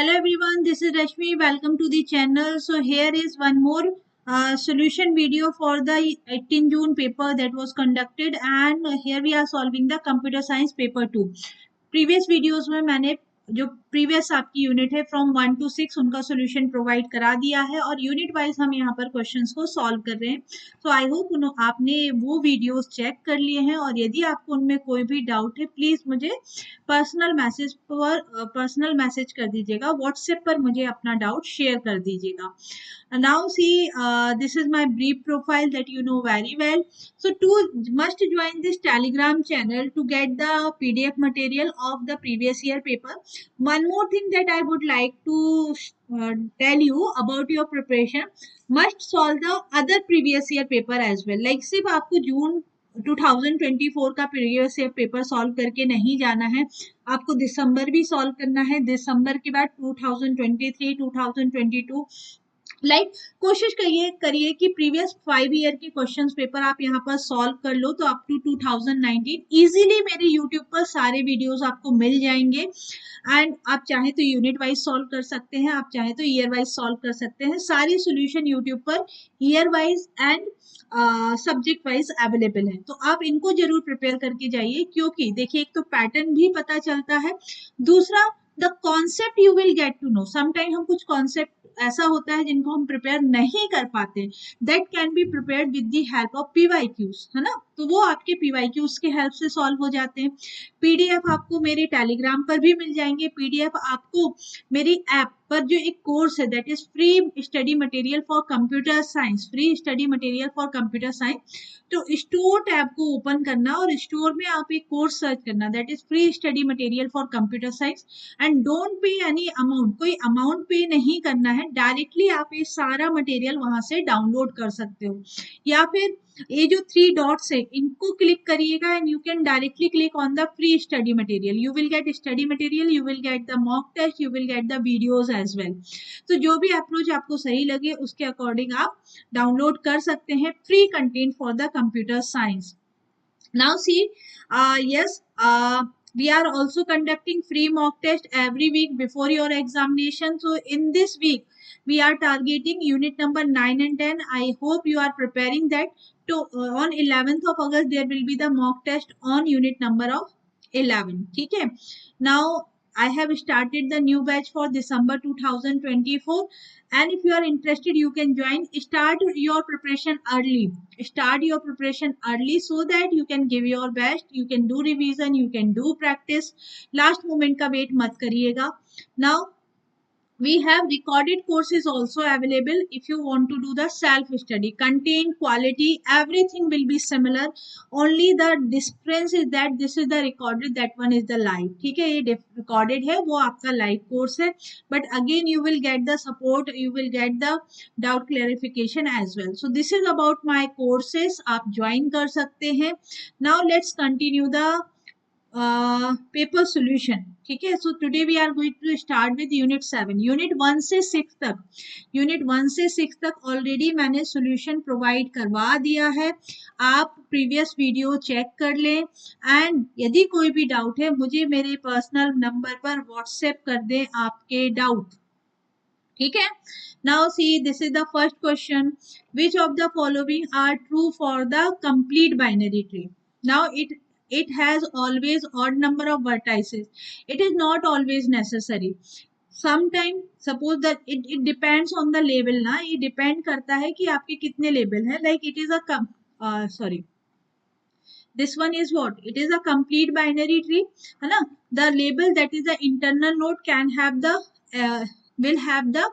Hello everyone, this is Rashmi. Welcome to the channel. So here is one more solution video for the 18 June paper that was conducted, and here we are solving the computer science paper 2. Previous videos में मैंने जो previous आपकी unit है from 1 to 6 उनका solution provide करा दिया है और यूनिट वाइज हम यहाँ पर क्वेश्चंस को सॉल्व कर रहे हैं. सो आई होप आपने वो वीडियोस चेक कर लिए हैं और यदि आपको उनमें कोई भी डाउट है प्लीज मुझे पर्सनल मैसेज कर दीजिएगा, व्हाट्सएप पर मुझे अपना डाउट शेयर कर दीजिएगा. Now see, this is my brief profile that you know very well. So must join this Telegram channel to get the PDF material of the previous year paper. One more thing that I would like to tell you about your preparation, must solve the other previous year paper as well. Like सिर्फ आपको जून 2024 का previous year paper solve करके नहीं जाना है, आपको दिसंबर भी solve करना है. दिसंबर के बाद 2023, 2022 कोशिश करिए कि प्रीवियस 5 ईयर के क्वेश्चंस पेपर आप यहाँ पर सॉल्व कर लो तो अप टू 2019 इजीली मेरे यूट्यूब पर सारे वीडियोस आपको मिल जाएंगे. एंड आप चाहे तो यूनिट वाइज सॉल्व कर सकते हैं, आप चाहे तो ईयर वाइज सॉल्व कर सकते हैं. सारे solution YouTube per year wise and subject wise available है, तो आप इनको जरूर प्रिपेयर करके जाइए. क्योंकि देखिए, एक तो पैटर्न भी पता चलता है, दूसरा the concept you will get to know. Sometime हम कुछ कॉन्सेप्ट ऐसा होता है जिनको हम प्रिपेयर नहीं कर पाते, that can be prepared with the help of PYQs, है ना. तो वो आपके पीवाईक्यूज के हेल्प से सॉल्व हो जाते हैं. पीडीएफ आपको मेरे टेलीग्राम पर भी मिल जाएंगे. पीडीएफ आपको मेरी ऐप पर जो एक कोर्स है that is free study material for computer science, free study material for computer science. तो स्टोर टैब को ओपन करना और स्टोर में आप एक कोर्स सर्च करना that is free study material for computer science and don't pay any amount. कोई amount पे नहीं करना है, डायरेक्टली आप ये सारा मटेरियल वहां से डाउनलोड कर सकते हो. या फिर ये जो 3 डॉट्स है इनको क्लिक करिएगा and you can directly click on the free study material. You will get study material, you will get the mock test, you will get the videos as well. तो जो भी अप्रोच आपको सही लगे उसके अकॉर्डिंग आप download कर सकते हैं free content for the computer science. Now see, yes, we are also conducting free mock test every week before your examination. So in this week we are targeting unit number 9 and 10. I hope you are preparing that. To on 11th of August there will be the mock test on unit number of 11. ठीक है. Now I have started the new batch for December 2024, and if you are interested you can join. Start your preparation early so that you can give your best, you can do revision, you can do practice. Last moment का wait मत करिएगा. Now we have recorded courses also available if you want to do the self study. Content, quality, everything will be similar, only the difference is that this is the recorded, that one is the live. ठीक है, ये recorded है, वो आपका live course है, but again you will get the support, you will get the doubt clarification as well. So this is about my courses, आप join कर सकते हैं. Now let's continue the paper solution. ठीक है, so today we are going to start with unit 7. Unit 1 से 6 तक already मैंने solution provide करवा दिया है. आप प्रीवियस वीडियो चेक कर लें एंड यदि कोई भी डाउट है मुझे मेरे पर्सनल नंबर पर व्हाट्सएप कर दें आपके डाउट. ठीक है. Now see, this is the first question. Which of the following are true for the complete binary tree. Now it has always odd number of vertices. It is not always necessary. Sometime suppose that it depends on the label ना, ये depend करता है कि आपके कितने label हैं. Like it is a this one is what, it is a complete binary tree, है ना. The label that is the internal node can have the will have the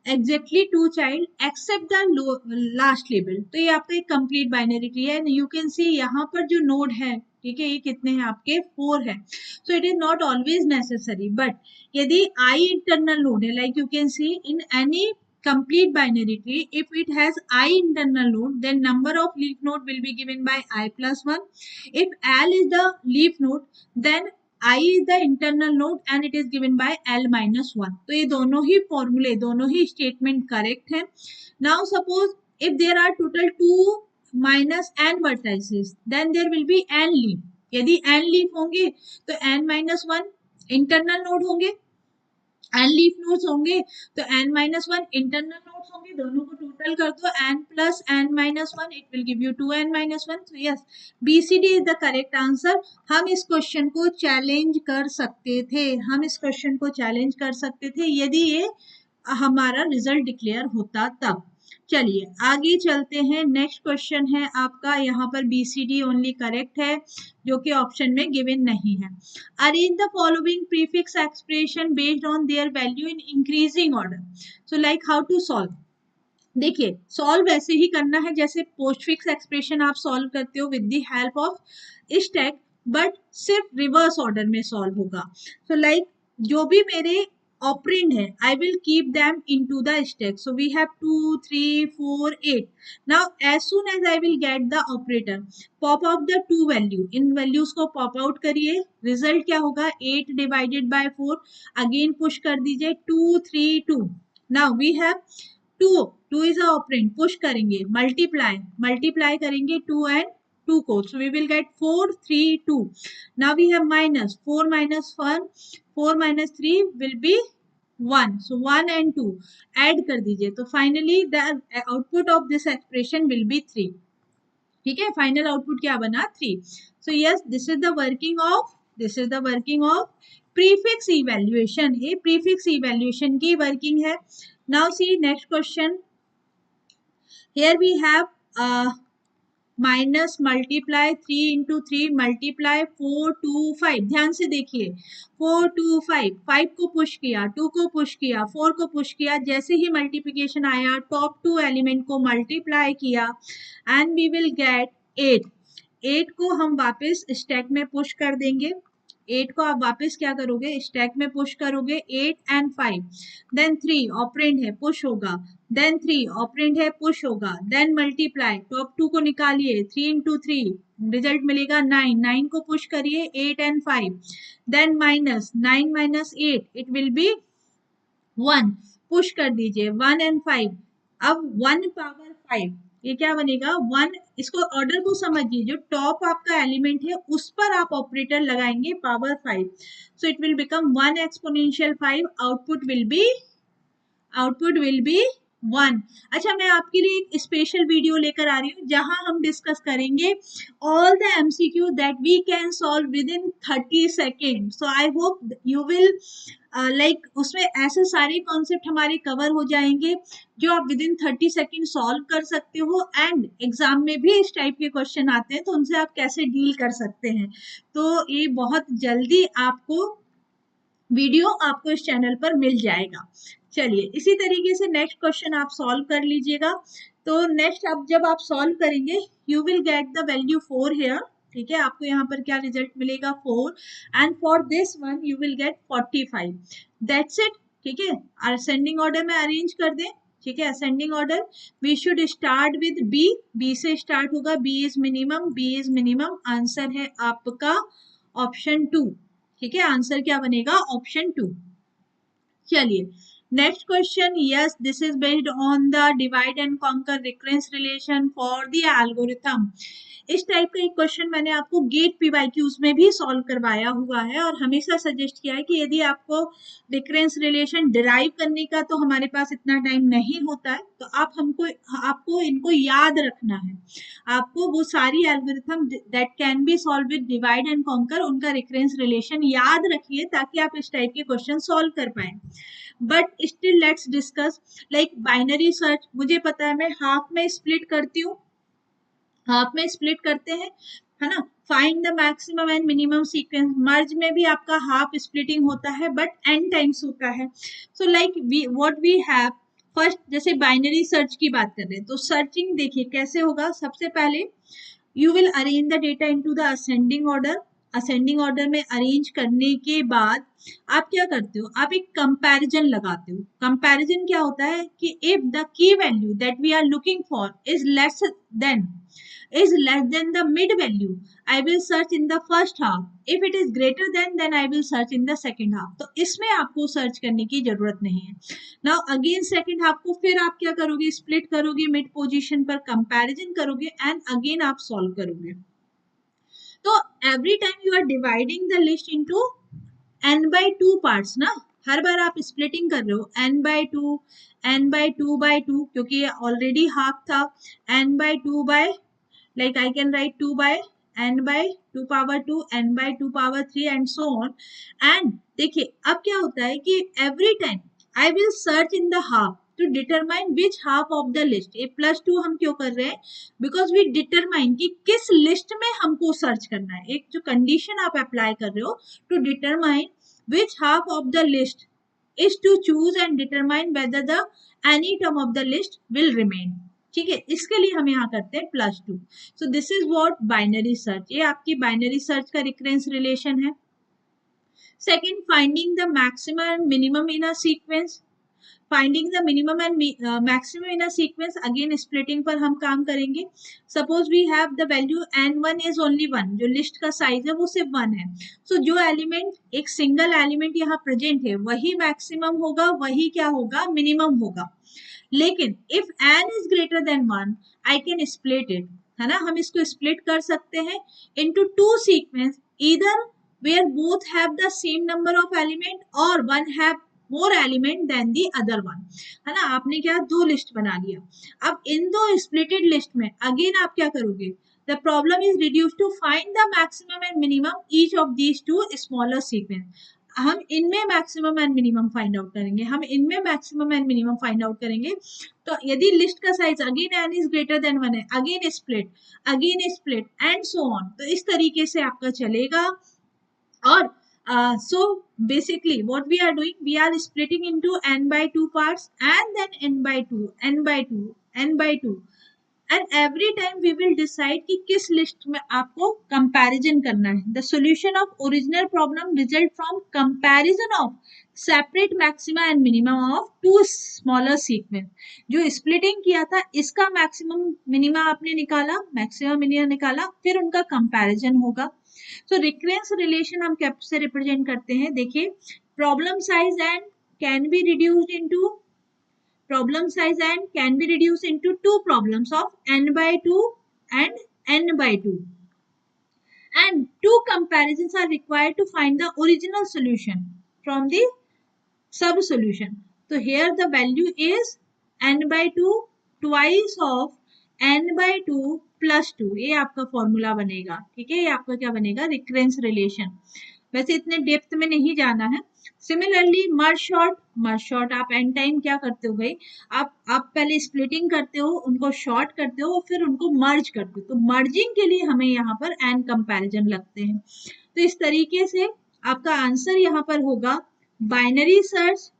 exactly 2 child except the last label. तो ये आपका एक complete binary tree है. you can see यहाँ पर जो node है, ठीक है, ये कितने हैं आपके 4 है. so it is not always necessary, but यदि I internal node है, like you can see in any complete binary tree, if it has I internal node then number of leaf node will be given by I plus 1. if L is the leaf node then I is the internal node and it is given by L minus 1. तो ये दोनों ही फॉर्मूले, दोनों ही statement correct है. Now suppose if there are total 2 minus n vertices then there will be n leaf. यदि n leaf होंगे तो n minus 1 internal node होंगे. एन लीफ नोड्स होंगे तो n minus one internal nodes होंगे, दोनों को टोटल कर दो n plus n minus one, it will give you 2n minus one. तो yes, BCD is the correct answer. हम इस क्वेश्चन को चैलेंज कर सकते थे, हम इस क्वेश्चन को चैलेंज कर सकते थे यदि ये हमारा रिजल्ट डिक्लेयर होता तब। चलिए आगे चलते हैं। नेक्स्ट क्वेश्चन है आपका, यहाँ पर BCD ओनली करेक्ट है जो कि ऑप्शन में गिवन नहीं है। Arrange the following prefix expression based on their value in increasing order. So like how to solve. देखिए सॉल्व वैसे ही करना है जैसे पोस्टफिक्स एक्सप्रेशन आप सॉल्व करते हो with the help of stack, but सिर्फ रिवर्स ऑर्डर में सॉल्व होगा। सो लाइक जो भी मेरे ऑपरेंड है I will keep them into the stack. So we have 2, 3, 4, 8. Now as soon as I will get the operator, pop out the two value, in values को pop out करिए, result क्या होगा 8 divided by 4, again push कर दीजिए 2, 3, 2. Now we have 2 is a operand, push करेंगे multiply करेंगे 2 and 2 को, so we will get 4, 3, 2. Now we have minus 4 minus 1, 4 minus 3 will be 1, so 1 and 2 add कर दीजिए, तो finally the output of this expression will be 3। ठीक है, final output क्या बना 3। So yes, this is the working of prefix evaluation. ये prefix evaluation की working है। Now see next question, here we have minus multiply 3 into 3 multiply 4, 2, 5। ध्यान से देखिए 4, 2, 5, 5 को पुश किया, 2 को पुश किया, 4 को पुश किया, जैसे ही मल्टीप्लिकेशन आया टॉप 2 एलिमेंट को मल्टीप्लाई किया एंड वी विल गेट 8। 8 को हम वापस स्टैक में पुश कर देंगे, 8 को आप वापस क्या करोगे स्टैक में पुश करोगे, 8 and 5, देन 3 ऑपरेंड है पुश होगा, देन 3 ऑपरेंड है पुश होगा, देन मल्टीप्लाई टॉप 2 को निकालिए 3 इंटू 3 रिजल्ट मिलेगा 9, 9 को पुश करिए 8 and 5, then minus 9 minus 8 it will be 1, push कर दीजिए 1 and 5, अब 1 पावर 5 ये क्या बनेगा 1। इसको ऑर्डर को समझिए, जो टॉप आपका एलिमेंट है उस पर आप ऑपरेटर लगाएंगे power 5, so it will become 1 exponential 5, output will be 1। अच्छा, मैं आपके लिए एक स्पेशल वीडियो लेकर आ रही हूँ जहां हम डिस्कस करेंगे all the MCQ that we can solve within 30 second. So I hope you will like उसमें ऐसे सारे कॉन्सेप्ट हमारे कवर हो जाएंगे जो आप विद इन 30 सेकेंड सॉल्व कर सकते हो, एंड एग्जाम में भी इस टाइप के क्वेश्चन आते हैं तो उनसे आप कैसे डील कर सकते हैं। तो ये बहुत जल्दी आपको वीडियो आपको इस चैनल पर मिल जाएगा। चलिए इसी तरीके से नेक्स्ट क्वेश्चन आप सॉल्व कर लीजिएगा। तो नेक्स्ट आप जब आप सॉल्व करेंगे you will get the value 4 here. ठीक है, आपको यहाँ पर क्या रिजल्ट मिलेगा 4, and for this one you will gate 45। That's it. ठीक है, असेंडिंग ऑर्डर में अरेंज कर दें। ठीक है, ascending order we should start with B से स्टार्ट होगा, बी इज मिनिमम। आंसर है आपका ऑप्शन 2। ठीक है, आंसर क्या बनेगा ऑप्शन 2। चलिए next question, yes this is based on the divide and conquer recurrence relation for the algorithm. इस टाइप का एक क्वेश्चन मैंने आपको गेट PYQs में भी सॉल्व करवाया हुआ है और हमेशा सजेस्ट किया है कि यदि आपको रिकरेंस रिलेशन डिराइव करने का तो हमारे पास इतना टाइम नहीं होता है, तो आपको इनको याद रखना है। आपको वो सारी algorithm that can be solve with divide and conquer उनका रिकरेंस रिलेशन याद रखिए ताकि आप इस टाइप के क्वेश्चन सॉल्व कर पाए। But still let's discuss like binary search. मुझे पता है मैं हाफ में स्प्लिट करती हूँ, हाफ में स्प्लिट करते हैं, है ना। Find the maximum and minimum sequence, merge में भी आपका हाफ स्प्लिटिंग होता है बट n टाइम्स होता है। So like what we have first, जैसे बाइनरी सर्च की बात कर रहे हैं तो सर्चिंग देखिए कैसे होगा। सबसे पहले you will arrange the data into the ascending order. Ascending order में अरेंज करने के बाद आप क्या करते हो, आप एक कंपैरिजन लगाते हो। कंपैरिजन क्या होता है कि if the key value that we are looking for is less than the mid value, I will search in the first half. If it is greater than, then I will search in the second half. तो इसमें आपको search करने की जरूरत नहीं है। Now again second half को फिर आप क्या करोगे, स्प्लिट करोगे, मिड पोजीशन पर कंपैरिजन करोगे एंड अगेन आप सॉल्व करोगे। तो every time you are dividing the list into n by 2 parts ना, हर बार आप स्प्लिटिंग कर रहे हो n/2 n/2/2 क्योंकि ये ऑलरेडी हाफ था, n/2 by like I can write 2 by n/2 power 2 n/2 power 3 and so on. And देखिए अब क्या होता है कि every time I will search in the half to determine which half of the list. ये +2 हम क्यों कर रहे हैं? Because we determine कि किस लिस्ट में हमको सर्च करना है. एक जो कंडीशन आप अप्लाई कर रहे हो to determine which half of the list is to choose and determine whether the any term of the list will remain. ठीक है, इसके लिए हम यहाँ करते हैं +2. So this is what binary search. ये आपकी बाइनरी सर्च का रिकरेंस रिलेशन है. Second, finding the maximum and minimum in a sequence. Finding the minimum and maximum in a sequence, again splitting पर हम काम करेंगे. Suppose we have the value n1 is only 1, जो list का size है वो सिर्फ 1 है. सो जो एलिमेंट, एक सिंगल एलिमेंट यहाँ प्रेजेंट है, वही मैक्सिमम होगा, वही क्या होगा, मिनिमम होगा. लेकिन if n is greater than 1 I can split it, है ना. हम इसको स्प्लिट कर सकते हैं into 2 sequence, either where both have the same number of element or one have more element than the other one, है ना. आपने क्या, 2 लिस्ट बना लिया. अब इन 2 स्प्लिटेड लिस्ट में अगेन आप क्या करोगे, the problem is reduce to find the maximum and minimum each of these 2 smaller sequence. हम इनमें maximum and minimum find out करेंगे, हम इनमें maximum and minimum find out करेंगे. तो यदि लिस्ट का size again n is greater than 1 है, again split and so on. तो इस तरीके से आपका चलेगा. और so basically what we are doing, we are splitting into n/2 parts and then n/2 and every time we will decide कि किस लिस्ट में आपको कंपैरिजन करना है. The solution of original problem result from comparison of separate maxima and minimum of 2 smaller sequence. जो splitting किया था इसका मैक्सिमम मिनिमा आपने निकाला, मैक्सिमम मिनिमा निकाला, फिर उनका कंपैरिजन होगा. सो रिकरेंस रिलेशन हम कैसे रिप्रेजेंट करते हैं, देखिए, problem size and can be reduced into problem size and can be reduced into 2 problems of n/2 and n/2, and 2 comparisons are required to find the original solution from the sub solution. So here the value is n/2 twice of n/2 plus 2. ये आपका formula बनेगा. ठीक है, ये आपका क्या बनेगा, recurrence relation. वैसे इतने डेप्थ में नहीं जाना है. सिमिलरली मर्ज शॉर्ट आप एन टाइम क्या करते हो भाई, आप पहले स्प्लिटिंग करते हो, उनको शॉर्ट करते हो, फिर उनको मर्ज करते हो. तो मर्जिंग के लिए हमें यहाँ पर एन कंपैरिजन लगते हैं. तो इस तरीके से आपका आंसर यहाँ पर होगा binary search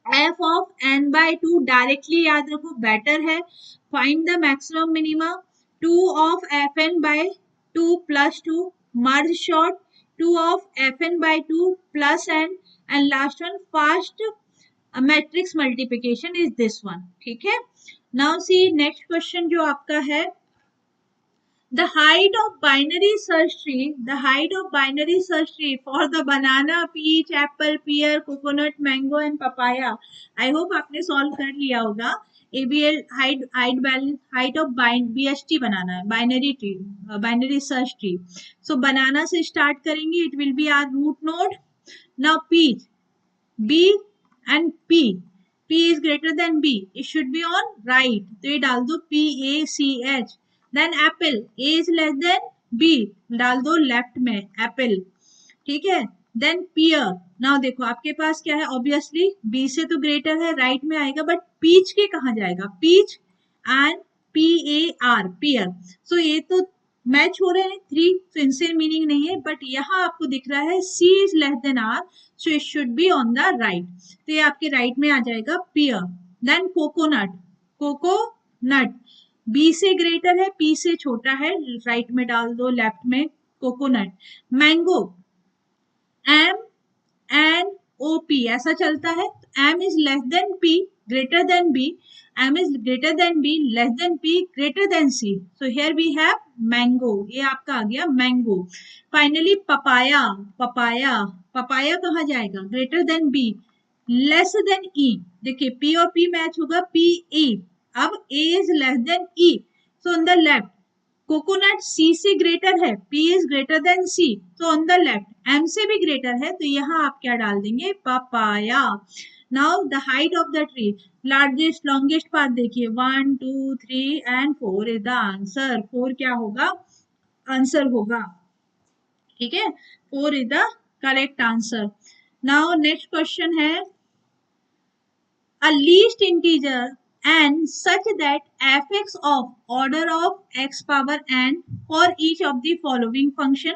f of n/2. Directly याद रखो, बेटर है. Find the maximum minima 2 of fn/2 plus 2. Merge short 2 of fn/2 plus n, and last one fast matrix multiplication is this one. ठीक है. Now see next question जो आपका है, the height of binary search tree for the banana, peach, apple, pear, coconut, mango and papaya. I hope आपने solve कर लिया होगा. ABL height of BST बनाना है, binary search tree. So banana से start करेंगे, it will be our root node. Now peach, B and P is greater than B, it should be on right. तो ये डाल दो PACH. Then apple, A is less than B, डाल दो left में apple. ठीक है. Then pear, now देखो आपके पास क्या है, ऑब्वियसली B से तो ग्रेटर है, राइट में आएगा, बट peach के कहाँ जाएगा, peach and PAR, pear. So ये तो मैच हो रहे हैं 3, तो इनसे मीनिंग नहीं है, बट यहाँ आपको दिख रहा है C is less than R, so it should be on the right. तो ये आपके राइट में आ जाएगा pear. Then coconut, B से ग्रेटर है, P से छोटा है, राइट में डाल दो, लेफ्ट में कोकोनट. मैंगो, MNOP ऐसा चलता है. M is less than P, greater than B. M is greater than B, less than P, greater than C. So here we have mango. ये आपका आ गया mango. Finally papaya कहाँ जाएगा, greater than B, less than E. देखिए P और P match होगा, PE. अब A is less than E, so on the left. Coconut C से ग्रेटर है, P is greater than C, तो ऑन द लेफ्ट एम से भी greater है, तो यहाँ आप क्या डाल देंगे, papaya. Now the height of the tree, largest longest path देखिए, 1 2 3 एंड 4 इज द आंसर। 4 क्या होगा, आंसर होगा, ठीक है, 4 is the correct answer. Now next question है, a least integer and such that fx of order of x power n for each of the following function,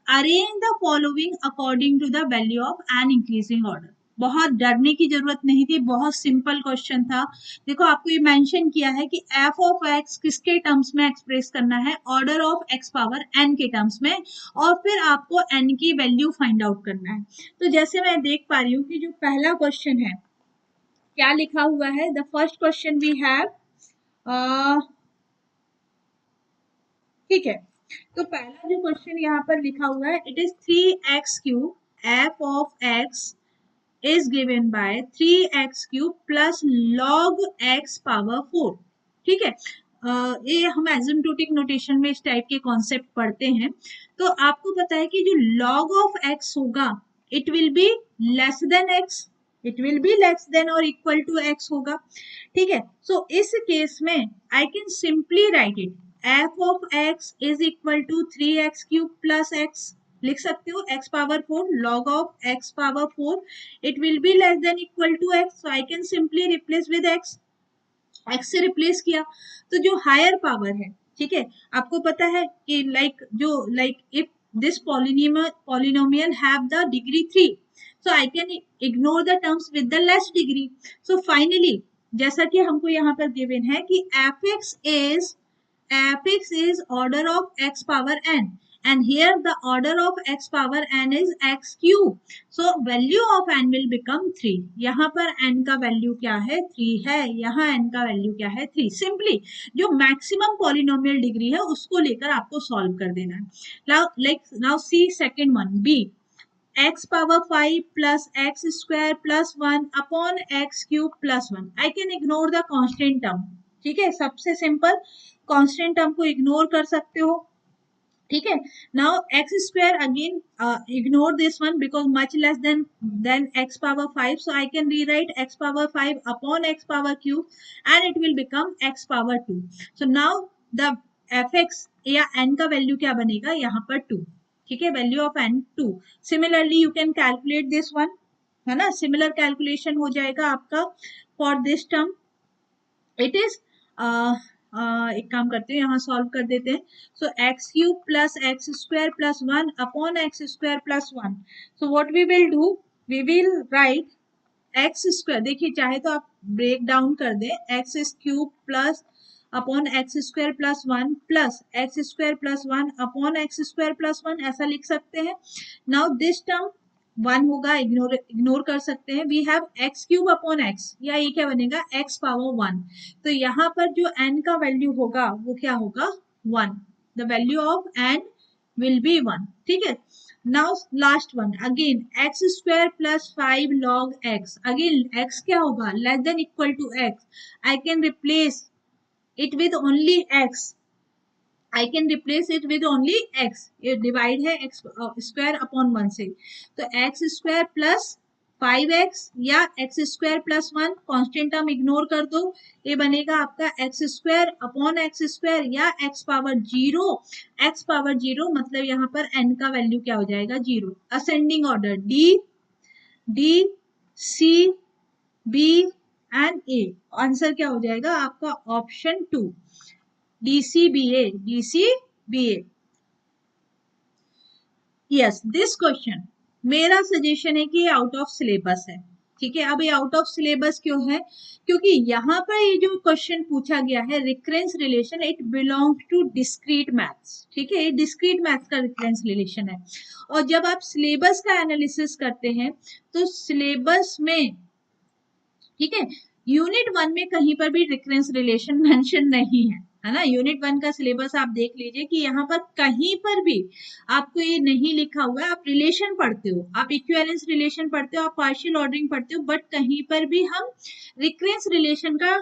arrange the following according to the value of n increasing order। बहुत डरने की जरूरत नहीं थी, बहुत simple question था। देखो आपको ये मेंशन किया है कि f ऑफ x किसके टर्म्स में एक्सप्रेस करना है, order of x power n के टर्म्स में, और फिर आपको n की वैल्यू फाइंड आउट करना है। तो जैसे मैं देख पा रही हूँ कि जो पहला क्वेश्चन है क्या लिखा हुआ है, the first question we have, ठीक है, तो पहला जो क्वेश्चन यहाँ पर लिखा हुआ है, it is 3x cube f of x is given by 3x cube plus log x power 4, ठीक है। ये हम एसिम्प्टोटिक नोटेशन में इस टाइप के कॉन्सेप्ट पढ़ते हैं। तो आपको पता है कि जो log ऑफ x होगा, it will be less than x, it will be less than और इक्वल टू x होगा, ठीक है। सो इस केस में I can simply write it, f of x is equal to 3x cube plus x, लिख सकते हो x power 4 log of x power 4, it will be less than equal to x, so I can simply replace with x, x से replace किया। तो जो higher power है, ठीक है, आपको पता है कि like if this polynomial have the degree 3, so I can ignore the terms with the less degree. So finally जैसा कि हमको यहाँ पर given है कि fx is order of x power n, and here the order of x power n is x cube, so value of n will become 3। यहाँ पर n का वैल्यू क्या है, 3 है, यहाँ n का वैल्यू क्या है, 3। सिंपली जो मैक्सिमम पॉलिनोमियल डिग्री है उसको लेकर आपको सॉल्व कर देना है। Now see second one, B, x power 5 plus x square plus 1 upon x cube plus 1, I can ignore the constant term, ठीक है, सबसे सिंपल कांस्टेंट टर्म को इग्नोर कर सकते हो, ठीक है। Now x square again ignore this one because much less than x power 5, so I can rewrite x power 5 upon x power cube and it will become x power 2। So now the f x या n का value क्या बनेगा, यहाँ पर 2, ठीक है, value of n 2। Similarly you can calculate this one, है ना, सिमिलर कैलकुलेशन हो जाएगा आपका for this term. It is एक काम करते हैं, यहाँ सॉल्व कर देते हैं। So x cube plus x square plus 1 upon x square plus 1, so what we will do, we will write x square, देखिए चाहे तो आप ब्रेक डाउन कर दें, x cube plus upon x square plus 1 plus x square plus 1 upon x square plus 1, ऐसा लिख सकते हैं। नाउ दिस टर्म 1 होगा, इग्नोर कर सकते हैं। We have x cube upon x, या ये क्या बनेगा, एक्स पावर 1, तो यहाँ पर जो n का वैल्यू होगा वो क्या होगा, 1, the value of n will be 1, ठीक है। Now last one again, x square plus 5 log x, अगेन x क्या होगा, less than equal to x, I can replace it with only x, I can replace it with only x, ये divide है x square upon 1 से, तो x square plus 5x या x square plus 1, constant term ignore कर दो, ये बनेगा आपका x square upon x square या x पावर 0, x पावर 0 मतलब यहाँ पर n का वैल्यू क्या हो जाएगा, 0। Ascending order D C B and A, answer क्या हो जाएगा आपका option 2, DCBA, DCBA। Yes, this question मेरा सजेशन है कि आउट ऑफ सिलेबस है, ठीक है। अब ये आउट ऑफ सिलेबस क्यों है, क्योंकि यहाँ पर ये जो क्वेश्चन पूछा गया है recurrence relation, it belongs to discrete maths, ठीक है, ये डिस्क्रीट मैथ्स का रिकरेंस रिलेशन है। और जब आप सिलेबस का एनालिसिस करते हैं तो सिलेबस में, ठीक है, यूनिट 1 में कहीं पर भी रिकरेंस रिलेशन मेंशन नहीं है ना। यूनिट 1 का सिलेबस आप देख लीजिए कि यहाँ पर कहीं पर भी आपको ये नहीं लिखा हुआ है। आप रिलेशन पढ़ते हो, आप इक्विवेलेंस रिलेशन पढ़ते हो, आप पार्शियल ऑर्डरिंग पढ़ते हो, बट कहीं पर भी हम रिकरेंस रिलेशन का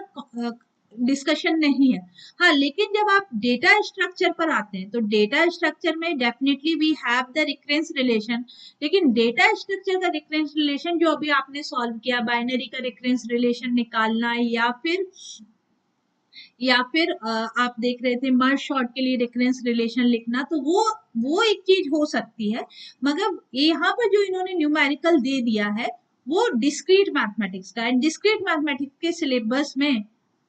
डिस्कशन नहीं है। हाँ, लेकिन जब आप डेटा स्ट्रक्चर पर आते हैं तो डेटा स्ट्रक्चर में definitely we have the recurrence relation, लेकिन डेटा स्ट्रक्चर का रिकरेंस रिलेशन जो अभी आपने सॉल्व किया, बाइनरी का रिकरेंस रिलेशन निकालना, या फिर आप देख रहे थे मर्ज शॉर्ट के लिए रिकरेंस रिलेशन लिखना, तो वो एक चीज हो सकती है, मगर यहाँ पर जो इन्होंने न्यूमेरिकल दे दिया है वो डिस्क्रीट मैथमेटिक्स का है। डिस्क्रीट मैथमेटिक्स के सिलेबस में,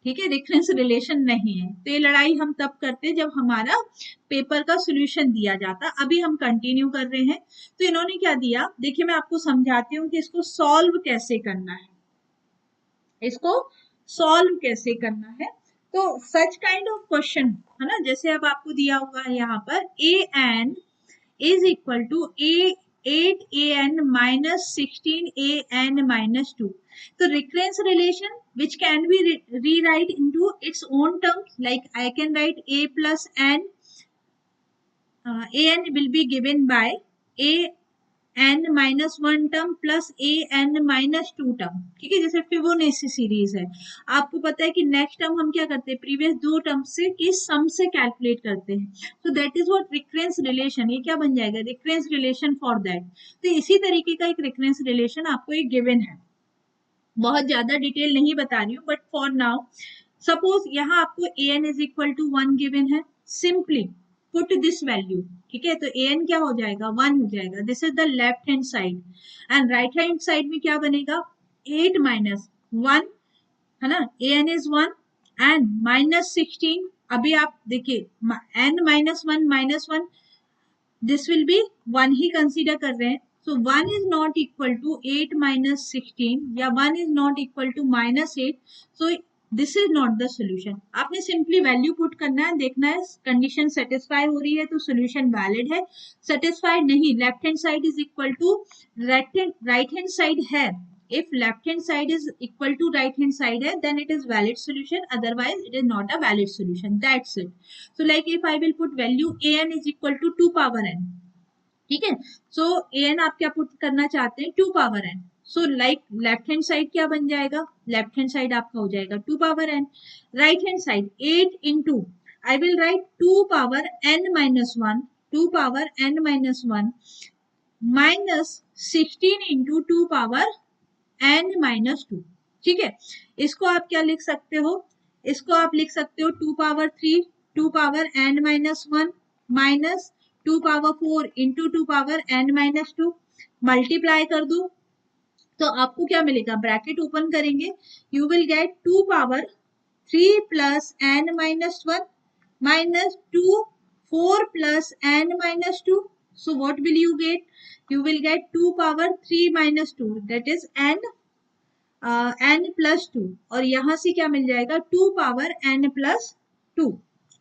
ठीक है, रेफरेंस रिलेशन नहीं है। तो ये लड़ाई हम तब करते जब हमारा पेपर का सॉल्यूशन दिया जाता। अभी हम कंटिन्यू कर रहे हैं। तो इन्होंने क्या दिया, देखिए मैं आपको समझाती हूँ कि इसको सॉल्व कैसे करना है, इसको सॉल्व कैसे करना है। तो सच काइंड ऑफ क्वेश्चन है ना, जैसे अब आपको दिया हुआ है यहाँ पर an is equal to 8an minus 16an minus 2. So recurrence relation which can be rewrite into its own terms, like I can write a plus n, an will be given by an minus 1 term plus an minus 2 term, ठीक है, जैसे Fibonacci series है। आपको पता है कि next term हम क्या करते हैं, प्रीवियस दो टर्म से के सम से कैलकुलेट करते हैं। तो that is what recurrence relation, ये क्या बन जाएगा, रिकरेंस रिलेशन फॉर दैट। तो इसी तरीके का एक रिकरेंस रिलेशन आपको एक गिवन है, बहुत ज्यादा डिटेल नहीं बता रही हूँ, बट फॉर नाउ सपोज यहाँ आपको an is equal to 1 given है, सिंपली पुट दिस वैल्यू, ठीक है, तो an क्या हो जाएगा, 1 हो जाएगा। This is the left hand side, and right hand side में क्या बनेगा, 8 माइनस 1, है ना, an इज 1 एंड माइनस 16। अभी आप देखिए n minus one this will be 1 he consider कर रहे हैं। So 1 is not equal to 8 minus 16 या 1 is not equal to minus 8. So this is not the solution. आपने सिंपली वैल्यू पुट करना है, देखना है कंडीशन सेटिस्फाई हो रही है तो सोल्यूशन वैलिड है, सेटिस्फाइड नहीं, left hand side is equal to right hand side है। If left hand side is equal to right hand side hai, then it is valid solution, otherwise it is not a valid solution. That's it. So like if I will put value an is equal to 2 power n, ठीक है, सो an आप क्या put करना चाहते हैं, 2 power n। So like left hand side क्या बन जाएगा, लेफ्ट हैंड साइड आपका हो जाएगा 2 power n, right hand side 8 into I will write 2 power n minus 1, 2 power n minus 1 minus 16 into 2 power n minus 2, ठीक है। इसको आप क्या लिख सकते हो, इसको आप लिख सकते हो 2 power 3, 2 power n minus 1 minus 2 power 4 into 2 power n minus 2, multiply कर दो तो आपको क्या मिलेगा, ब्रैकेट ओपन करेंगे, you will gate 2 power 3 plus n minus 1 minus 2 4 plus n minus 2. So what will you get? You will get 2 power 3 minus 2, that is n plus 2, और यहाँ से क्या मिल जाएगा 2 power n plus 2,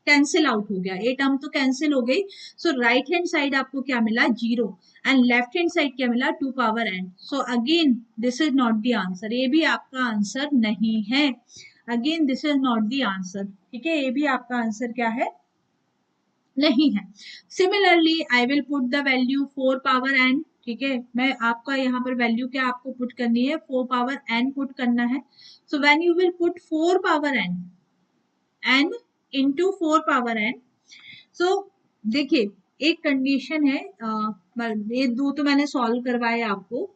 cancel out हो गया, ये term तो cancel हो गई। सो राइट हैंड साइड आपको क्या मिला 0 एंड लेफ्ट हैंड साइड क्या मिला 2 power n। So again this is not the answer, ये भी आपका आंसर नहीं है। Again this is not the answer, ठीक है, ये भी आपका आंसर क्या है, नहीं है। Similarly I will put the value 4 power n, ठीक है, मैं आपका यहाँ पर वैल्यू क्या आपको पुट करनी है, 4 पावर n पुट करना है। So when you will put 4 power n into 4 power n, सो देखिए एक कंडीशन है, ये दो तो मैंने सॉल्व करवाया आपको।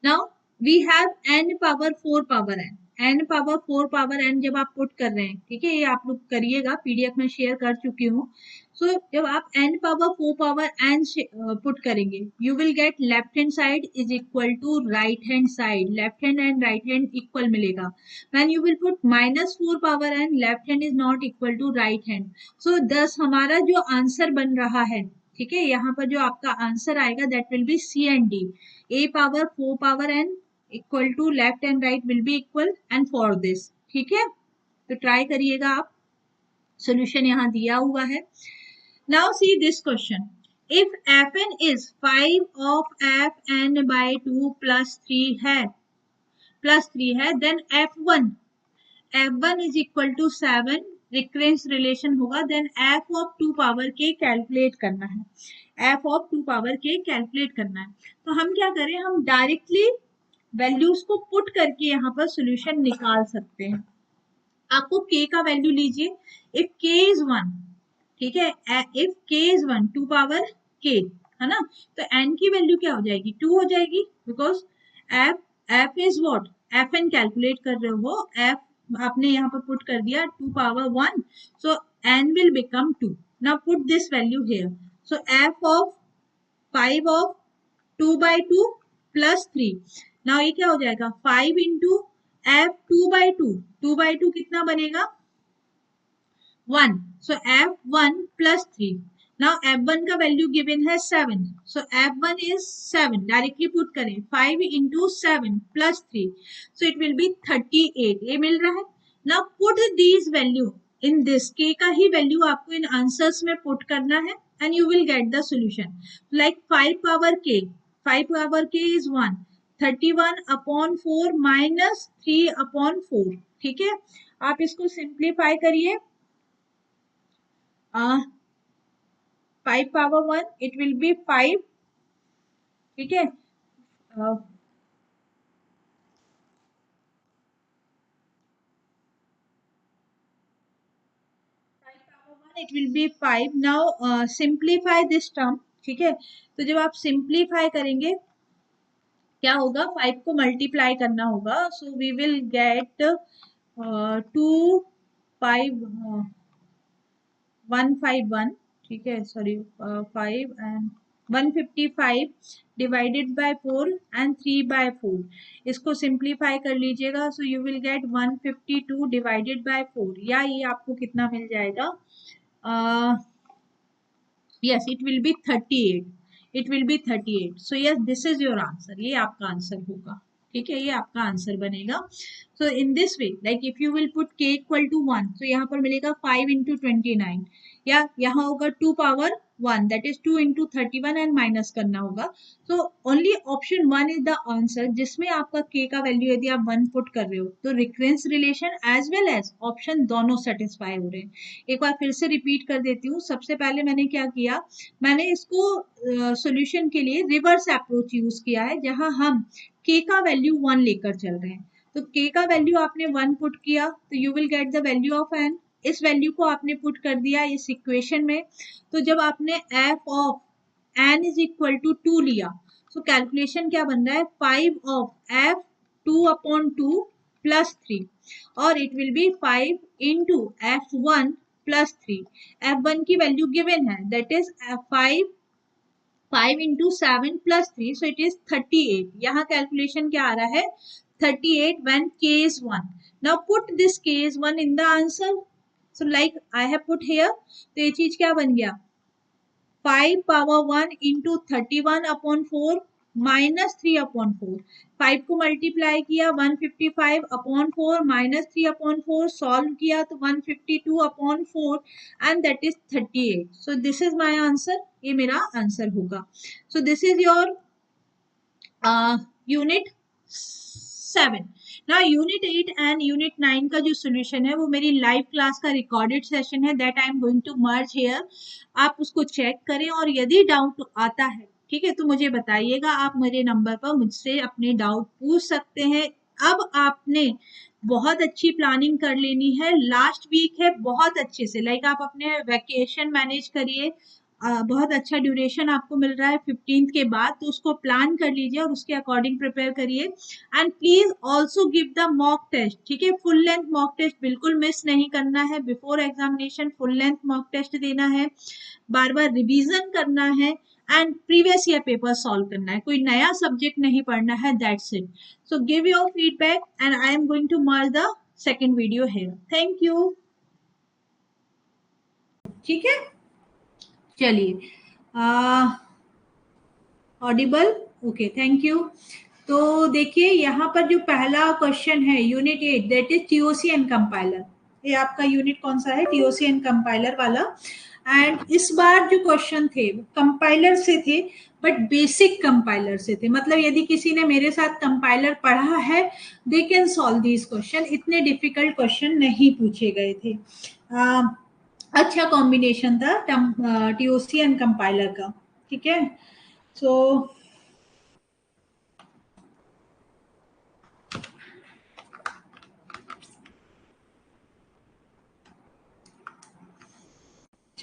Now we have n power 4 power n power 4 power n जब आप पुट कर रहे हैं, ठीक है, ये आप लोग करिएगा, पीडीएफ में शेयर कर चुकी हूँ। सो जब आप n power 4 power n put करेंगे, you will get left hand side is equal to right hand side, left hand and right hand equal मिलेगा। When you will put minus 4 power n, left hand is not equal to right hand. So this हमारा जो answer बन रहा है, ठीक है, यहाँ पर जो आपका आंसर आएगा that will be C and D, a power 4 power n equal to left and right will be equal and for this, ठीक है। तो ट्राई करिएगा आप, सॉल्यूशन यहाँ दिया हुआ है। Now see this question, if fn is 5 of fn by 2 plus 3 है then f1 is equal to 7, recurrence relation होगा, then f of 2 power k calculate करना है, f of 2 power k calculate करना है। तो हम क्या करें, हम डायरेक्टली वैल्यूज को पुट करके यहाँ पर सॉल्यूशन निकाल सकते हैं। आपको k का वैल्यू लीजिए, इफ k इज 1, ठीक है, if k is 1 2 power k, है ना, तो n की वैल्यू क्या हो जाएगी, 2 हो जाएगी, because f is what, fn calculate कर रहे हो, f आपने यहाँ पर पुट कर दिया 2 power 1, so n will become 2. Now put this value here. So f of 5 of 2 by 2 plus 3. Now ये क्या हो जाएगा, 5 into f 2 by 2, 2 by 2 कितना बनेगा, 1. So f1 plus 3. Now f1 का वैल्यू गिवन है 7. So f1 is 7. Directly put करें, 5 into 7 plus 3. So it will be 38. ये मिल रहा है. Now put these value in this. k का ही वैल्यू आपको इन आंसर्स में पुट करना है and you will get the solution. Like 5 power k. 5 power k is 1. 31 upon 4 minus 3 upon 4. ठीक है, आप इसको सिंप्लीफाई करिए. 5 power 1 it will be 5, ठीक है, 5 power 1 it will be 5. Now simplify this term, ठीक है, तो जब आप सिंप्लीफाई करेंगे क्या होगा, 5 को मल्टीप्लाई करना होगा, सो वी विल गेट 2 5 151, ठीक है, sorry 5 and 155 divided by 4 and 3 by 4. इसको सिंप्लीफाई कर लीजिएगा, so you will get 152 divided by 4, या ये आपको कितना मिल जाएगा, yes it will be 38, it will be 38. So yes, this is your answer, ये आपका आंसर होगा, ठीक है, ये आपका आंसर बनेगा. So in this way, like if you will put k equal to 1, so यहाँ पर मिलेगा 5 into 29, या यहाँ होगा 2 power 1, that is 2 into 31 and minus करना होगा. So only option 1 is the answer, जिसमें आपका k का वैल्यू यदि आप 1 पुट कर रहे हो तो recurrence relation as well as option दोनों सेटिस्फाई हो रहे हैं. एक बार फिर से रिपीट कर देती हूँ. सबसे पहले मैंने क्या किया, मैंने इसको सॉल्यूशन के लिए रिवर्स अप्रोच यूज किया है, जहां हम k का वैल्यू 1 लेकर चल रहे हैं. तो k का वैल्यू आपने 1 पुट किया तो you will get the value of n. इस वैल्यू को आपने पुट कर दिया इस इक्वेशन में, तो जब आपने f of n is equal to 2 लिया, तो कैलकुलेशन क्या बन रहा है, 5 ऑफ f 2 अपॉन 2 प्लस 3, और it will B 5 into f1 plus 3. f1 की वैल्यू गिवन है, that is 5 into 7 plus 3, so it is 38. यहाँ कैलकुलेशन क्या आ रहा है, 38 when k is 1. Now put this k is 1 in the answer. So like I have put here, तो ये चीज क्या बन गया, 5 power 1 into 31 upon 4 minus 3 upon 4. 5 को मल्टीप्लाई किया 155 upon 4 minus 3 upon 4, सॉल्व किया तो 152 upon 4 and that is 38. So this is my answer, ये मेरा आंसर होगा. So this is your unit 7. Now unit 8 and unit 9 का जो solution है वो मेरी लाइव क्लास का रिकॉर्डेड सेशन है, that I am going to merge here. आप उसको चेक करें और यदि डाउट आता है, ठीक है, तो मुझे बताइएगा. आप मेरे नंबर पर मुझसे अपने डाउट पूछ सकते हैं. अब आपने बहुत अच्छी प्लानिंग कर लेनी है, लास्ट वीक है, बहुत अच्छे से लाइक आप अपने वैकेशन मैनेज करिए. बहुत अच्छा ड्यूरेशन आपको मिल रहा है 15th के बाद, तो उसको प्लान कर लीजिए और उसके अकॉर्डिंग प्रिपेयर करिए. And please also give the mock test, ठीक है, फुल लेंथ मॉक टेस्ट बिल्कुल मिस नहीं करना है. Before examination full length mock test देना है, बार बार रिवीजन करना है and previous year paper solve करना है, कोई नया सब्जेक्ट नहीं पढ़ना है. That's it. So give your feedback and I am going to merge the second video here. Thank you. ठीक है, चलिए, ऑडिबल, ओके, थैंक यू. तो देखिए यहाँ पर जो पहला क्वेश्चन है unit 8, that is TOC and compiler. ये आपका यूनिट कौन सा है, टीओसी एंड कंपाइलर वाला. एंड इस बार जो क्वेश्चन थे कंपाइलर से थे, बट बेसिक कंपाइलर से थे. मतलब यदि किसी ने मेरे साथ कंपाइलर पढ़ा है, they can solve this question. इतने डिफिकल्ट क्वेश्चन नहीं पूछे गए थे. अच्छा कॉम्बिनेशन था टीओसी एंड कंपाइलर का. ठीक है, सो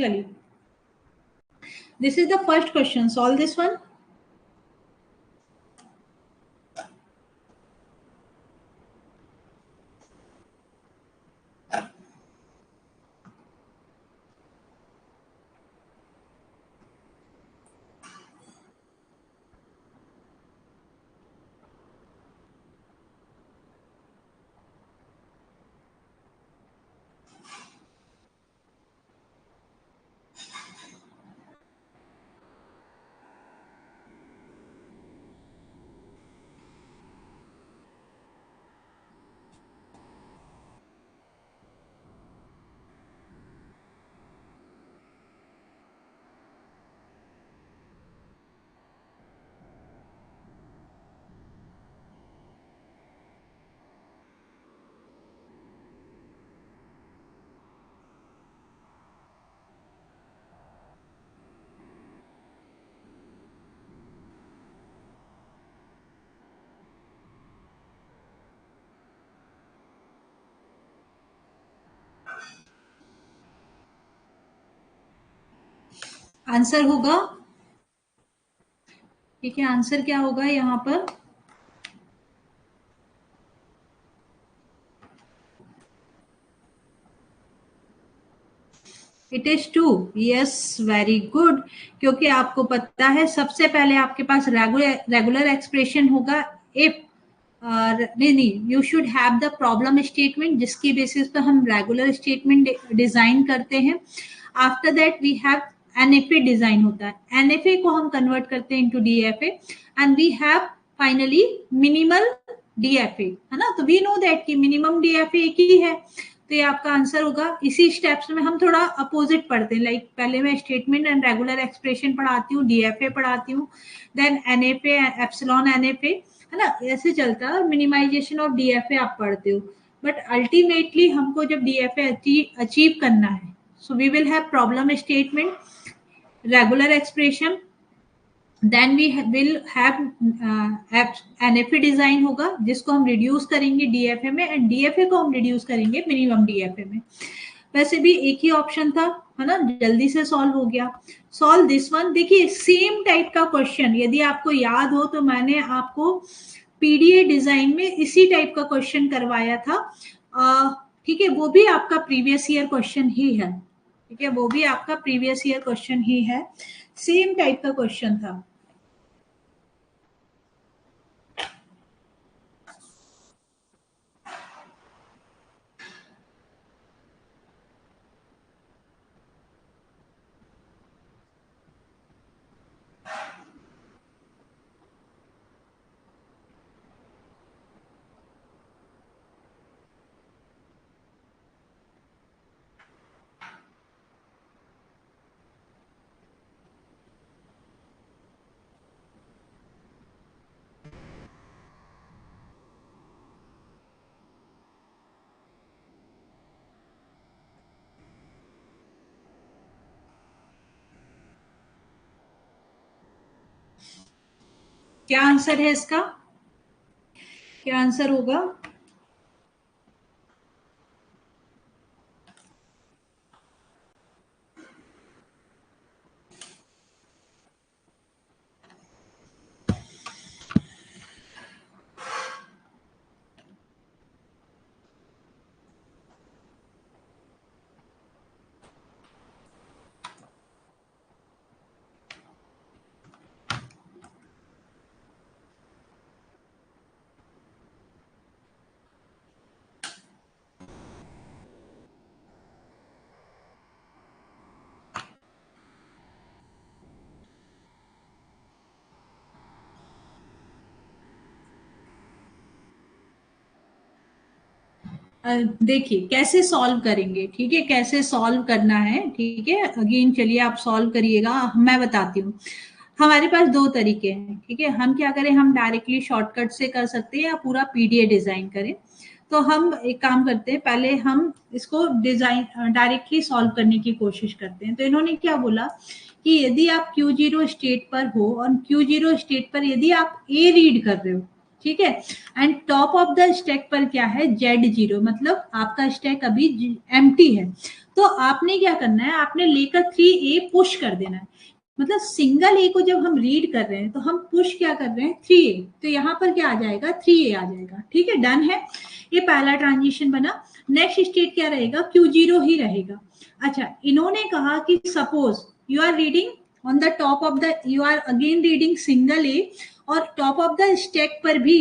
चलिए, this is the first question, solve this one. Answer होगा, ठीक है, आंसर क्या होगा यहाँ पर? It is two. Yes, very good. क्योंकि आपको पता है सबसे पहले आपके पास रेगुलर एक्सप्रेशन होगा इफ, नहीं नहीं, you should have the problem statement जिसकी बेसिस पर हम रेगुलर स्टेटमेंट डिजाइन करते हैं. After that we have NFA design होता है, एनएफए को हम कन्वर्ट करते हैं into DFA and we have finally minimal DFA, है ना. तो वी नो दैट कि मिनिमम डीएफए एक ही है, तो ये आपका आंसर होगा. इसी स्टेप्स में हम थोड़ा अपोजिट पढ़ते हैं, लाइक पहले मैं स्टेटमेंट एंड रेगुलर एक्सप्रेशन पढ़ाती हूँ, डीएफए पढ़ाती हूँ, देन एनएफए, एप्सिलॉन एनएफए, है ना, ऐसे चलता है. मिनिमाइजेशन ऑफ डीएफए आप पढ़ते हो, बट अल्टीमेटली हमको जब डीएफए अचीव करना है, so we will have problem statement, regular expression, then we will have NFA design होगा जिसको हम रिड्यूस करेंगे डीएफए में, एंड डीएफए को हम रिड्यूस करेंगे मिनिमम डीएफए में. वैसे भी एक ही ऑप्शन था, है ना, जल्दी से सॉल्व हो गया. Solve this one. देखिए सेम टाइप का क्वेश्चन यदि आपको याद हो तो मैंने आपको पीडीए डिजाइन में इसी टाइप का क्वेश्चन करवाया था. ठीक है, वो भी आपका प्रीवियस ईयर क्वेश्चन ही है. ठीक है, वो भी आपका प्रीवियस ईयर क्वेश्चन ही है, सेम टाइप का क्वेश्चन था. क्या आंसर है इसका? क्या आंसर होगा? देखिए कैसे सॉल्व करेंगे, ठीक है, कैसे सॉल्व करना है, ठीक है. अगेन चलिए आप सॉल्व करिएगा, मैं बताती हूँ. हमारे पास दो तरीके हैं, ठीक है. हम क्या करें, हम डायरेक्टली शॉर्टकट से कर सकते हैं या पूरा पीडीए डिजाइन करें. तो हम एक काम करते हैं, पहले हम इसको डिजाइन डायरेक्टली सॉल्व करने की कोशिश करते हैं. तो इन्होंने क्या बोला कि यदि आप Q0 स्टेट पर हो और Q0 स्टेट पर यदि आप ए रीड कर रहे हो, ठीक है। And top of the stack पर क्या है, Z0, मतलब आपका स्टैक अभी एम्प्टी है। तो आपने क्या करना है, आपने लेकर 3A पुश कर देना है। मतलब सिंगल ए को जब हम रीड कर रहे हैं तो हम पुश क्या कर रहे हैं, 3A। तो यहाँ पर क्या आ जाएगा, 3A आ जाएगा। ठीक है, डन है, ये पहला ट्रांजिशन बना। नेक्स्ट स्टेट क्या रहेगा, Q0 ही रहेगा। अच्छा, इन्होंने कहा कि suppose you are reading on the top of the, you are again reading single A, और टॉप ऑफ द स्टैक पर भी,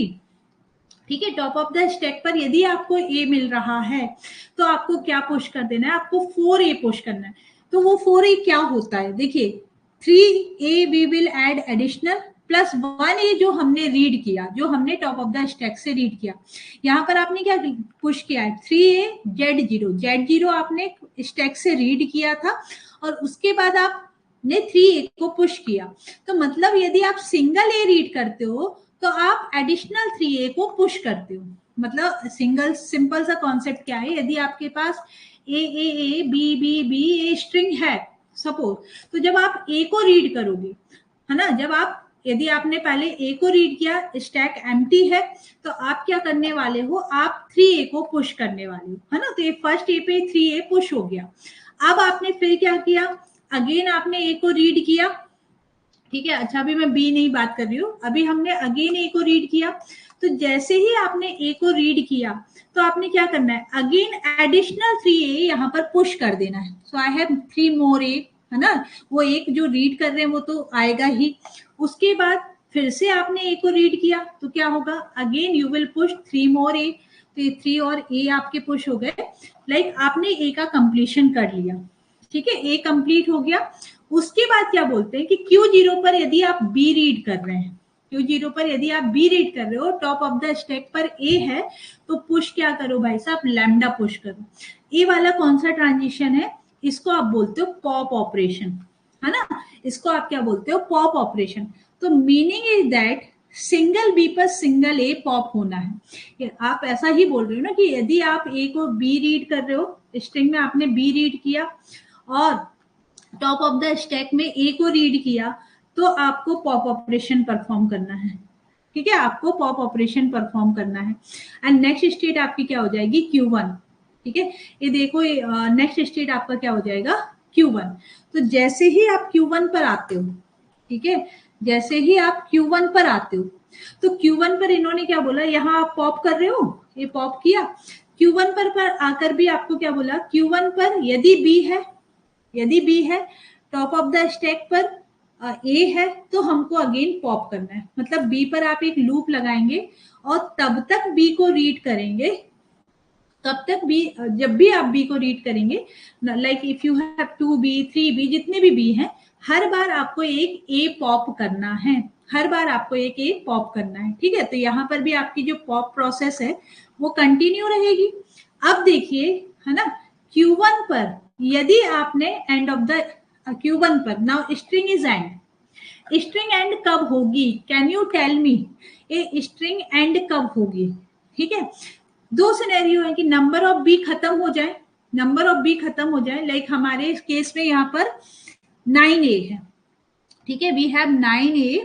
ठीक है, टॉप ऑफ द स्टैक पर यदि आपको ए मिल रहा है तो आपको क्या पुश कर देना है, आपको 4A पुश करना है। तो वो 4A क्या होता है, देखिए 3A we will add additional plus 1A जो हमने रीड किया, जो हमने टॉप ऑफ द स्टैक से रीड किया। यहाँ पर आपने क्या पुश किया है, 3A Z0 आपने स्टैक से रीड किया था, और उसके बाद आपने 3A को पुश किया। तो मतलब यदि आप सिंगल ए रीड करते हो तो आप एडिशनल 3A को पुश करते हो। मतलब सिंगल सिंपल सा कॉन्सेप्ट क्या है, यदि आपके पास A B B B A string है सपोज, तो जब आप ए को रीड करोगे, है ना, जब आप, यदि आपने पहले ए को रीड किया, स्टैक एम्प्टी है, तो आप क्या करने वाले हो, आप 3A को पुश करने वाले हो, है ना। तो ये फर्स्ट ए पे 3A पुश हो गया। अब आपने फिर क्या किया, अगेन आपने ए को रीड किया, ठीक है। अच्छा, अभी मैं बी नहीं बात कर रही हूँ, अभी हमने अगेन ए को रीड किया। तो जैसे ही आपने ए को रीड किया तो आपने क्या करना है, अगेन एडिशनल 3A यहाँ पर पुश कर देना है। सो आई हैव 3 मोर ए, है ना, वो एक जो रीड कर रहे हैं वो तो आएगा ही। उसके बाद फिर से आपने ए को रीड किया तो क्या होगा, अगेन यू विल पुश 3 मोर ए। तो ये 3 और ए आपके पुश हो गए, लाइक आपने ए का कंप्लीशन कर लिया। ठीक है, ए कंप्लीट हो गया। उसके बाद क्या बोलते हैं कि Q0 पर यदि आप बी रीड कर रहे हैं, Q0 पर यदि आप बी रीड कर रहे हो, टॉप ऑफ द स्टैक पर ए है, तो पुश क्या करो भाई साहब, लैम्डा पुश करो। ए वाला कौन सा ट्रांजिशन है, इसको आप बोलते हो पॉप ऑपरेशन, है ना, इसको आप क्या बोलते हो, पॉप ऑपरेशन। तो meaning is that single B पर सिंगल ए पॉप होना है। आप ऐसा ही बोल रहे हो ना कि यदि आप ए को बी रीड कर रहे हो, स्ट्रिंग में आपने बी रीड किया और टॉप ऑफ द स्टैक में ए को रीड किया, तो आपको पॉप ऑपरेशन परफॉर्म करना है। ठीक है, आपको पॉप ऑपरेशन परफॉर्म करना है। एंड नेक्स्ट स्टेट आपकी क्या हो जाएगी, Q1। ठीक है, ये देखो, नेक्स्ट स्टेट आपका क्या हो जाएगा, Q1। तो जैसे ही आप Q1 पर आते हो, ठीक है, जैसे ही आप Q1 पर आते हो, तो Q1 पर इन्होंने क्या बोला, यहाँ आप पॉप कर रहे हो, ये पॉप किया। Q1 पर आकर भी आपको क्या बोला, Q1 पर यदि बी है, यदि बी है, टॉप ऑफ द स्टैक पर ए है, तो हमको अगेन पॉप करना है। मतलब बी पर आप एक लूप लगाएंगे और तब तक बी को रीड करेंगे, तब तक बी, जब भी आप बी को रीड करेंगे, like if you have 2B 3B जितने भी बी हैं, हर बार आपको एक ए पॉप करना है, हर बार आपको एक ए पॉप करना है। ठीक है, तो यहाँ पर भी आपकी जो पॉप प्रोसेस है वो कंटिन्यू रहेगी। अब देखिए, है ना, Q1 पर यदि आपने एंड ऑफ द Q1 पर, now string is and, string and कब होगी, कैन यू टेल मी, ये स्ट्रिंग एंड कब होगी। ठीक है, दो सिनेरियो है कि नंबर ऑफ बी खत्म हो जाए, नंबर ऑफ बी खत्म हो जाए, लाइक हमारे केस में यहाँ पर 9A है। ठीक है, वी हैव 9A,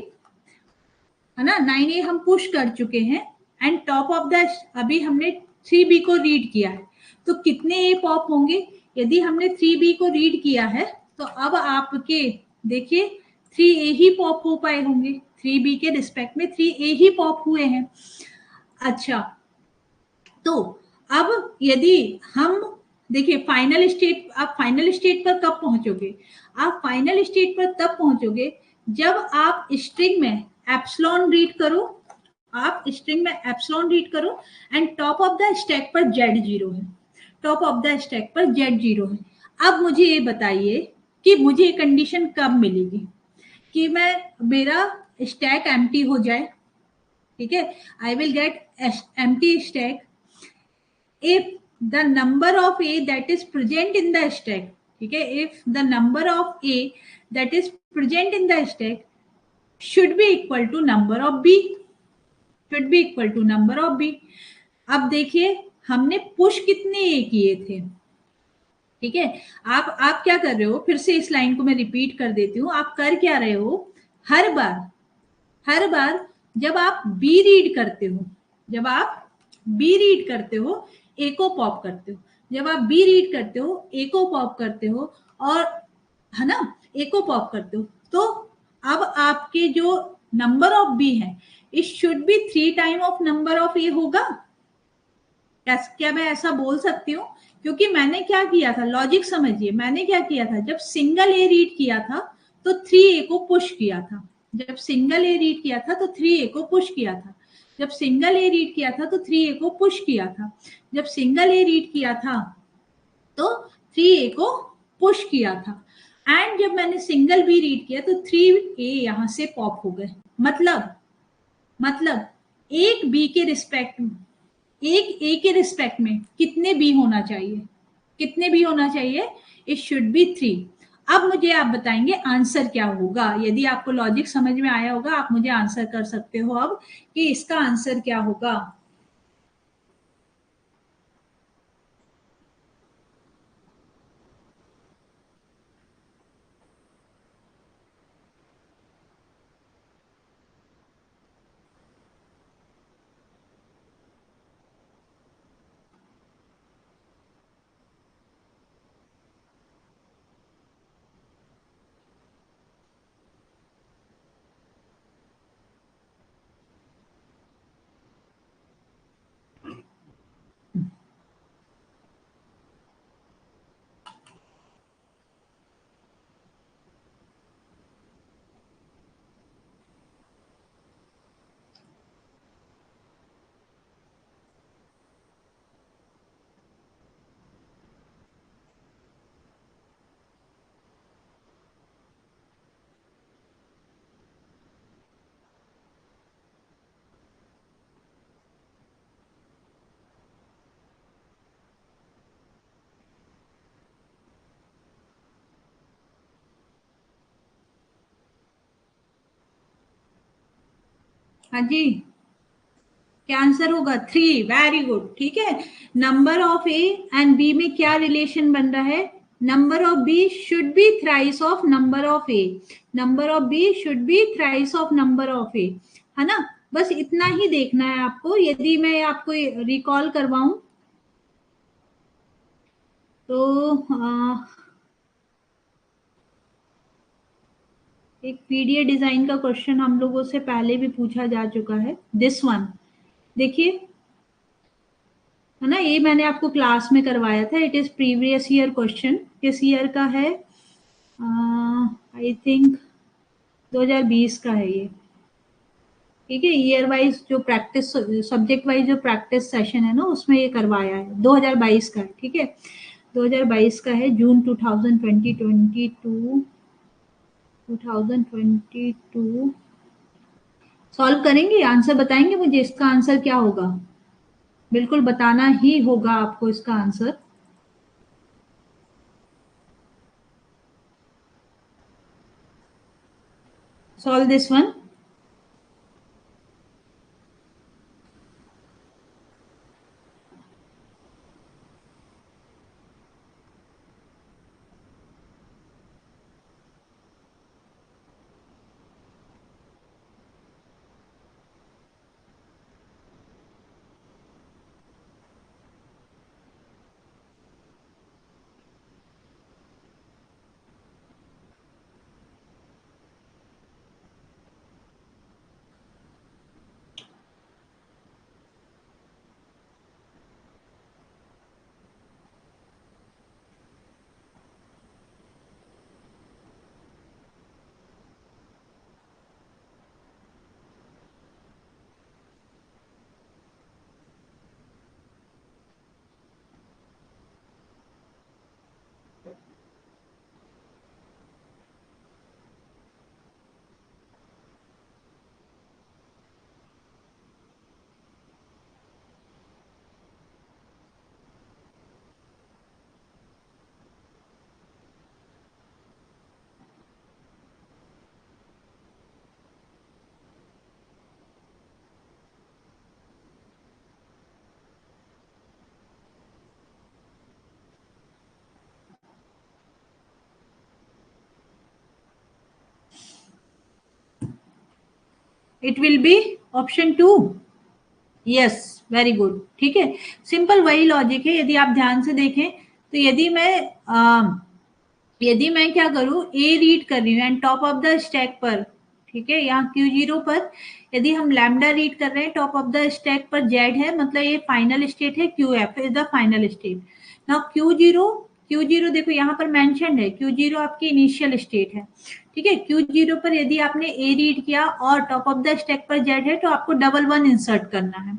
है ना, 9A हम पुश कर चुके हैं, एंड टॉप ऑफ द, अभी हमने 3B को रीड किया है, तो कितने ए पॉप होंगे, यदि हमने 3B को रीड किया है तो अब आपके देखिए 3A ही पॉप हो पाए होंगे, 3B के रिस्पेक्ट में 3A ही पॉप हुए हैं। अच्छा, तो अब यदि हम देखिए फाइनल स्टेट, आप फाइनल स्टेट पर कब पहुंचोगे, आप फाइनल स्टेट पर तब पहुंचोगे जब आप स्ट्रिंग में एप्सिलॉन रीड करो, आप स्ट्रिंग में एप्सिलॉन रीड करो and top of the stack पर Z0 है, टॉप ऑफ द स्टैक पर Z0 है। अब मुझे ये बताइए कि मुझे कंडीशन कब मिलेगी कि मैं, मेरा स्टैक एम्प्टी हो जाए। ठीक है, I will get empty stack if the number of a that is present in the stack, ठीक है, if the number of a that is present in the stack should be equal to number of b, should be equal to number of b। अब देखिए हमने push कितने ए किए थे, ठीक है, आप क्या कर रहे हो, फिर से इस लाइन को मैं रिपीट कर देती हूँ, आप कर क्या रहे हो, हर बार जब आप बी रीड करते हो, जब आप बी रीड करते हो, ए को पॉप करते हो, जब आप बी रीड करते हो, ए को पॉप करते हो, और है ना, ए को पॉप करते हो, तो अब आपके जो नंबर ऑफ बी है it should be 3 time of number of A होगा। क्या मैं ऐसा बोल सकती हूँ? क्योंकि मैंने क्या किया था, लॉजिक समझिए, मैंने क्या किया था, जब सिंगल ए रीड किया था तो 3 ए को पुश किया था, जब सिंगल ए रीड किया था तो 3 ए को पुश किया था, जब सिंगल ए रीड किया था तो 3 ए को पुश किया था, जब सिंगल ए रीड किया था तो 3 ए को पुश किया था, एंड जब मैंने सिंगल बी रीड किया तो 3 ए यहां से पॉप हो गए। मतलब एक बी के रिस्पेक्ट में, एक ए के रिस्पेक्ट में कितने बी होना चाहिए, कितने बी होना चाहिए? It should be 3। अब मुझे आप बताएंगे आंसर क्या होगा। यदि आपको लॉजिक समझ में आया होगा आप मुझे आंसर कर सकते हो अब कि इसका आंसर क्या होगा। हाँ जी, क्या आंसर होगा? 3। वेरी गुड, ठीक है। Number of A and B में क्या रिलेशन बन रहा है? Number of B should be thrice of number of A, number of B should be thrice of number of A, है ना। बस इतना ही देखना है आपको। यदि मैं आपको रिकॉल करवाऊं तो एक पीडीए डिजाइन का क्वेश्चन हम लोगों से पहले भी पूछा जा चुका है, दिस वन। देखिए, है ना, ये मैंने आपको क्लास में करवाया था। It is previous year question. किस ईयर का है? आई थिंक 2020 का है ये। ठीक है, ईयर वाइज जो प्रैक्टिस, सब्जेक्ट वाइज जो प्रैक्टिस सेशन है ना उसमें ये करवाया है। 2022 का है, ठीक है, 2022 का है, जून 2022। सॉल्व करेंगे, आंसर बताएंगे मुझे इसका आंसर क्या होगा? बिल्कुल बताना ही होगा आपको इसका answer. Solve this one. It will be option two, yes, very good, ठीक है। सिंपल वही लॉजिक है। यदि आप ध्यान से देखें तो यदि मैं क्या करूं, ए रीड कर रही हूँ and top of the stack पर, ठीक है, यहाँ क्यू जीरो पर यदि हम लैम्डा रीड कर रहे हैं, टॉप ऑफ द स्टैक पर जेड है, मतलब ये फाइनल स्टेट है, Q F is the final state. Now Q zero देखो यहाँ पर मेंशन्ड है, क्यू जीरो आपकी इनिशियल स्टेट है, ठीक है। क्यू जीरो पर यदि आपने ए रीड किया और टॉप ऑफ द स्टैक पर जेड है तो आपको डबल वन इंसर्ट करना है।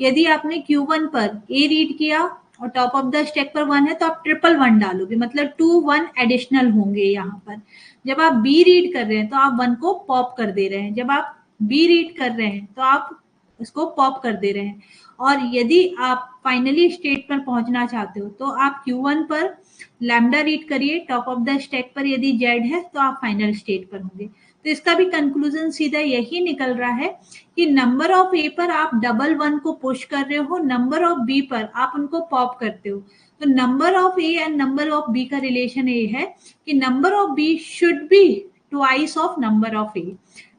यदि आपने Q1 पर ए रीड किया और टॉप ऑफ द स्टैक पर वन है तो आप ट्रिपल वन डालोगे, मतलब टू वन एडिशनल होंगे यहाँ पर। जब आप बी रीड कर रहे हैं तो आप वन को पॉप कर दे रहे हैं, जब आप बी रीड कर रहे हैं तो आप उसको पॉप कर दे रहे हैं। और यदि आप फाइनली स्टेट पर पहुंचना चाहते हो तो आप Q1 पर लैम्डा रीड करिए, टॉप ऑफ द स्टैक पर यदि जेड है तो आप फाइनल स्टेट पर होंगे। तो इसका भी कंक्लूजन सीधा यही निकल रहा है कि नंबर ऑफ ए पर आप डबल वन को पुश कर रहे हो, नंबर ऑफ बी पर आप उनको पॉप करते हो। तो number of A and number of B का रिलेशन ये है कि number of B should be twice of number of A,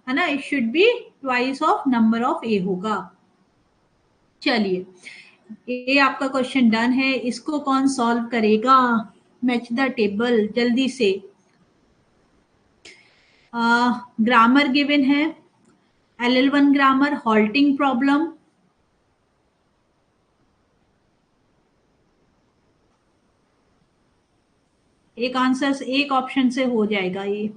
है ना, it should be twice of number of A होगा। चलिए, ये आपका क्वेश्चन डन है। इसको कौन सॉल्व करेगा? मैच द टेबल जल्दी से। ग्रामर गिवन है, LL1 ग्रामर, हॉल्टिंग प्रॉब्लम, एक आंसर एक ऑप्शन से हो जाएगा ये।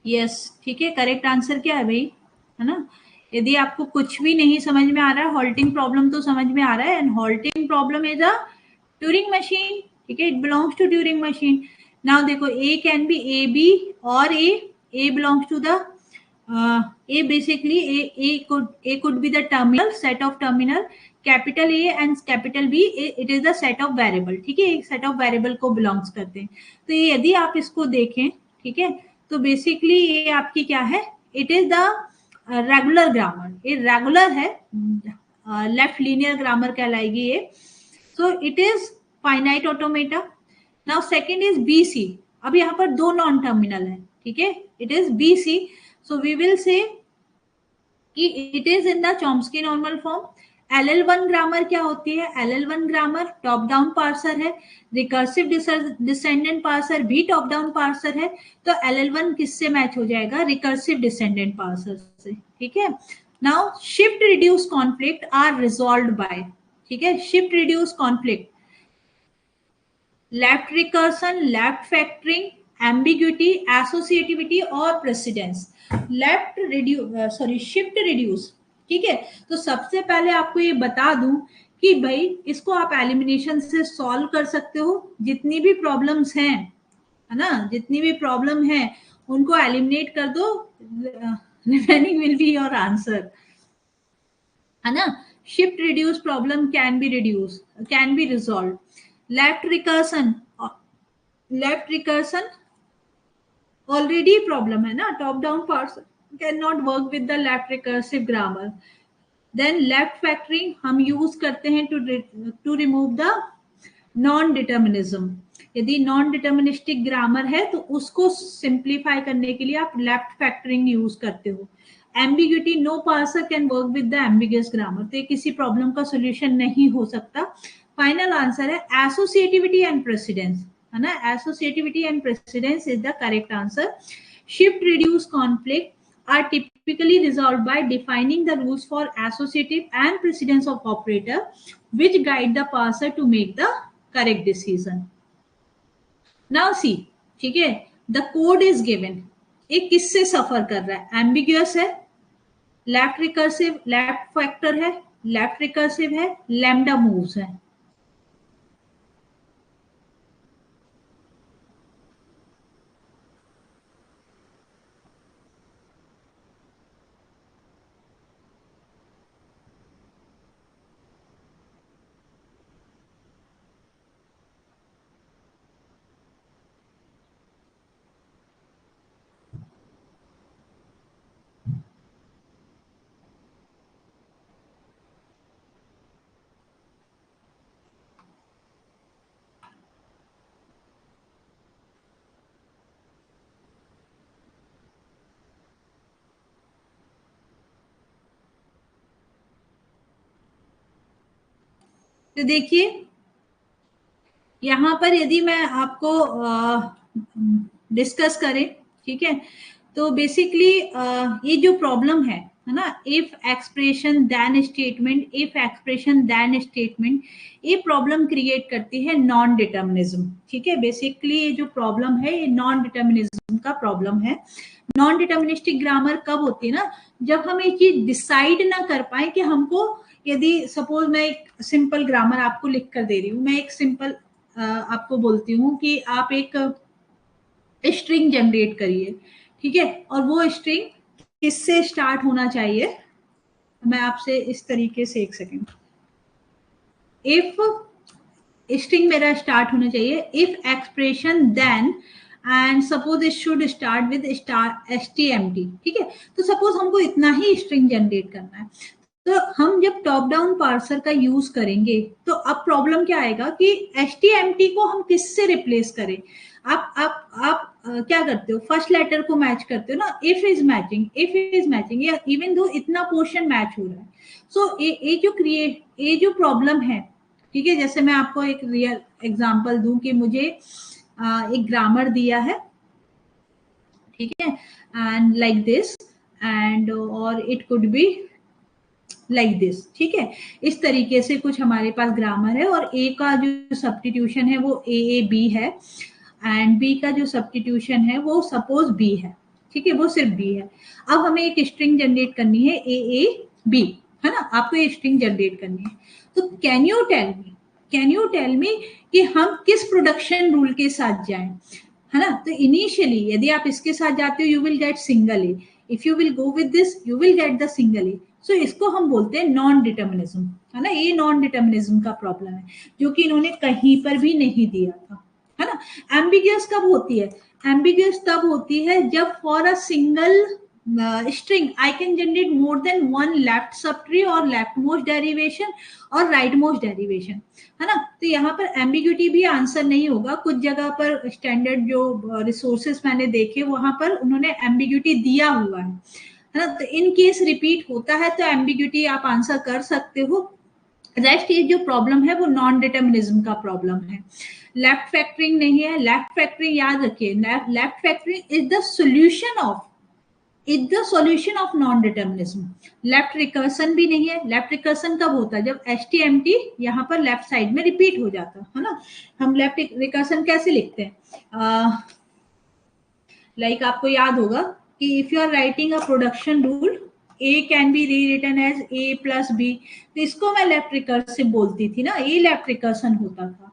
यस, ठीक है, करेक्ट आंसर क्या है भाई, है ना। यदि आपको कुछ भी नहीं समझ में आ रहा है, हॉल्टिंग प्रॉब्लम तो समझ में आ रहा है, and halting problem is a Turing machine, ठीक है, it belongs to Turing machine. Now देखो, A can be A B or A belongs to the a basically a could be the terminal set of terminal capital A and capital B, it is the set of variable, ठीक है, एक set of variable को belongs करते हैं। तो ये यदि आप इसको देखें, ठीक है, तो बेसिकली ये आपकी क्या है, it is the regular grammar, ये रेगुलर है, लेफ्ट लीनियर ग्रामर कहलाएगी ये। So it is finite automata. Now second is BC। अब यहाँ पर दो नॉन टर्मिनल है, ठीक है, it is BC। So we will say कि it is in the Chomsky normal form. LL1 grammar क्या होती है? LL1 grammar top down parser है, रिकर्सिव डिसेंडेंट पार्सर भी टॉप डाउन पार्सर है। तो LL1 किससे मैच हो जाएगा? रिकर्सिव डिसेंडेंट पार्सर से, ठीक है। Now shift reduce conflict are resolve by, ठीक है, shift reduce conflict, left recursion, left factoring, ambiguity, associativity और precedence. Left reduce, sorry, shift reduce, ठीक है। तो सबसे पहले आपको ये बता दूं कि भाई इसको आप एलिमिनेशन से सॉल्व कर सकते हो। जितनी भी प्रॉब्लम्स हैं, है ना, जितनी भी प्रॉब्लम है उनको एलिमिनेट कर दो, remaining will be your answer, है ना। Shift reduce problem can be reduce, can be resolve. Left recursion, left recursion already problem है ना, top down parts can not work with the left recursive grammar. Then left factoring हम use करते हैं to remove the non determinism. यदि non deterministic grammar है तो उसको simplify करने के लिए आप लेफ्ट फैक्टरिंग यूज करते हो। Ambiguity, no parser can work with the ambiguous grammar, तो ये किसी प्रॉब्लम का सोल्यूशन नहीं हो सकता। फाइनल आंसर है एसोसिएटिविटी एंड प्रेसिडेंस, है ना, associativity and precedence is the correct answer. Shift reduce conflict are typically resolved by defining the rules for associative and precedence of operator which guide the parser to make the correct decision. Now see, ठीक है, the code is given, ये किससे सफर कर रहा है? Ambiguous है, left recursive, left factor है, left recursive है, लैम्डा मूव्स है। तो देखिए यहाँ पर यदि मैं आपको डिस्कस करें, ठीक है, तो बेसिकली ये जो प्रॉब्लम है ना, if expression then statement, if expression then statement, ये प्रॉब्लम क्रिएट करती है नॉन डिटर्मिनिज्म। ठीक है, बेसिकली ये जो प्रॉब्लम है ये नॉन डिटर्मिनिज्म का प्रॉब्लम है। नॉन डिटर्मिनिस्टिक ग्रामर कब होती है ना, जब हम एक चीज डिसाइड ना कर पाए कि हमको, यदि सपोज मैं एक सिंपल ग्रामर आपको लिख कर दे रही हूँ, मैं एक सिंपल आपको बोलती हूँ कि आप एक स्ट्रिंग जनरेट करिए, ठीक है, और वो स्ट्रिंग किससे स्टार्ट होना चाहिए, मैं आपसे इस तरीके से, एक सेकेंड, इफ स्ट्रिंग मेरा स्टार्ट होना चाहिए if expression then, and suppose it should start with star HTMT. ठीक है, तो सपोज हमको इतना ही स्ट्रिंग जनरेट करना है, तो हम जब टॉप डाउन पार्सर का यूज करेंगे तो अब प्रॉब्लम क्या आएगा कि एचटीएमटी को हम किससे रिप्लेस करें। आप क्या करते हो, फर्स्ट लेटर को मैच करते हो ना, if is matching, if is matching, या इवन दो इतना पोर्शन मैच हो रहा है। सो ये जो प्रॉब्लम है, ठीक है, जैसे मैं आपको एक रियल एग्जांपल दूं कि मुझे एक ग्रामर दिया है, ठीक है, एंड लाइक दिस, एंड और it could be like this. ठीक है, इस तरीके से कुछ हमारे पास ग्रामर है, और ए का जो सब्स्टिट्यूशन है वो ए बी है, एंड बी का जो सब्स्टिट्यूशन है वो सपोज बी है। ठीक है, वो सिर्फ बी है। अब हमें एक स्ट्रिंग जनरेट करनी है ए बी, है ना, आपको ये स्ट्रिंग जनरेट करनी है। तो कैन यू टेल मी कि हम किस प्रोडक्शन रूल के साथ जाएं, है ना। तो इनिशियली यदि आप इसके साथ जाते हो, you will get single A, if you will go with this you will get the single A. So इसको हम बोलते हैं नॉन डिटर्मिनिज्म, है ना, ये नॉन डिटर्मिनिज्म का प्रॉब्लम है, जो कि इन्होंने कहीं पर भी नहीं दिया था, है ना। एम्बिगियस कब होती है, एम्बिगियस तब होती है जब for a single string I can generate more than one left sub tree और लेफ्ट मोस्ट डेरिवेशन और राइट मोस्ट डेरिवेशन, है ना। तो यहाँ पर एम्बिग्यूटी भी आंसर नहीं होगा। कुछ जगह पर स्टैंडर्ड जो रिसोर्सेस मैंने देखे वहां पर उन्होंने एम्बिग्यूटी दिया हुआ है ना। तो इन केस रिपीट होता है तो एम्बिग्यूटी आप आंसर कर सकते हो। रेस्ट ये जो प्रॉब्लम है वो नॉन डिटर्मिनिज्म का प्रॉब्लम है, लेफ्ट फैक्टरिंग नहीं है। लेफ्ट फैक्टरिंग याद रखिए, left factoring is the solution of, is the solution of non determinism. Left recursion भी नहीं है। लेफ्ट रिकर्सन कब होता है, जब एचटीएमटी यहाँ पर लेफ्ट साइड में रिपीट हो जाता है ना। हम लेफ्ट रिकर्सन कैसे लिखते हैं, लाइक आपको याद होगा कि if you are writing a production rule, A can be rewritten as A plus B, तो इसको मैं लेफ्ट रिकर्सिव बोलती थी ना, ये लेफ्ट रिकर्सन होता था।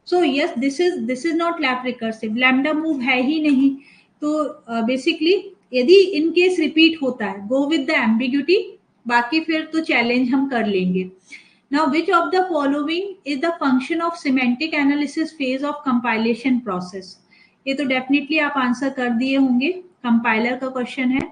सो yes, this is not left recursive, lambda move है ही नहीं। तो बेसिकली यदि इन केस रिपीट होता है, गो विद द एम्बिग्यूटी, बाकी फिर तो चैलेंज हम कर लेंगे। Now which of the following is the function of semantic analysis phase of compilation process. ये तो डेफिनेटली आप आंसर कर दिए होंगे, कंपाइलर का क्वेश्चन है।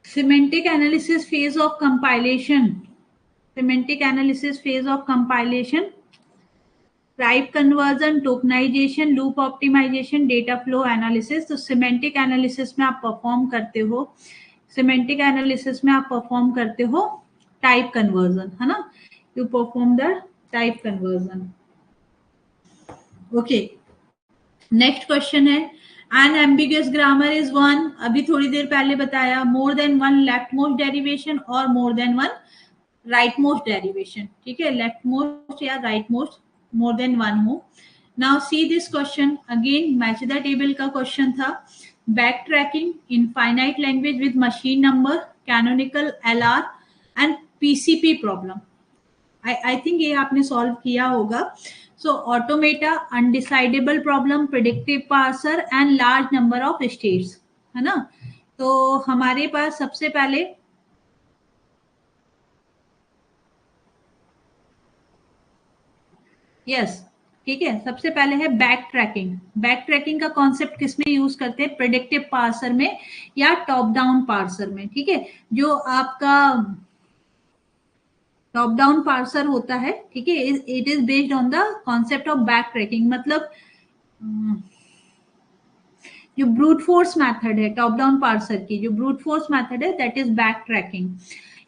Semantic analysis phase of compilation. Semantic analysis phase of compilation. Type conversion, tokenization, loop optimization, data flow analysis. तो semantic analysis में आप परफॉर्म करते हो, सिमेंटिक एनालिसिस में आप परफॉर्म करते हो टाइप कन्वर्जन, है ना, you perform the type conversion. Okay, next question है, an ambiguous grammar is one, अभी थोड़ी देर पहले बताया, more than one left most derivation or more than one right most derivation. ठीक है, लेफ्ट मोस्ट या right most, more than one हो। Now see this question again, match the table का क्वेश्चन था। Back tracking, infinite language with machine number, canonical LR and PCP problem. I think ये आपने solve किया होगा। So automata, undecidable problem, predictive parser and large number of states, है ना। तो हमारे पास सबसे पहले यस, ठीक है, सबसे पहले है बैक ट्रैकिंग। बैक ट्रैकिंग का कॉन्सेप्ट किसमें यूज करते हैं, प्रेडिक्टिव पार्सर में या टॉप डाउन पार्सर में। ठीक है, जो आपका टॉप डाउन पार्सर होता है, ठीक है, it is based on the concept of back tracking. मतलब जो ब्रूट फोर्स मेथड है टॉप डाउन पार्सर की, जो ब्रूट फोर्स मेथड है that is back tracking.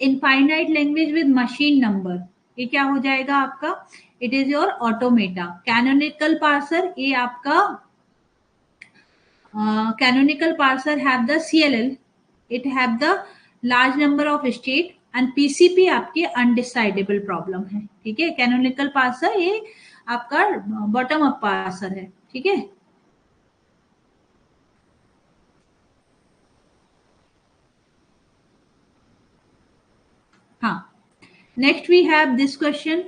Infinite language with machine number, ये क्या हो जाएगा आपका, it is your automata. Canonical parser, ये आपका canonical parser have the CLL, it have the large number of state and PCP आपके undecidable problem है। ठीक है, canonical parser ये आपका bottom up parser है। ठीक है, हाँ, next we have this question,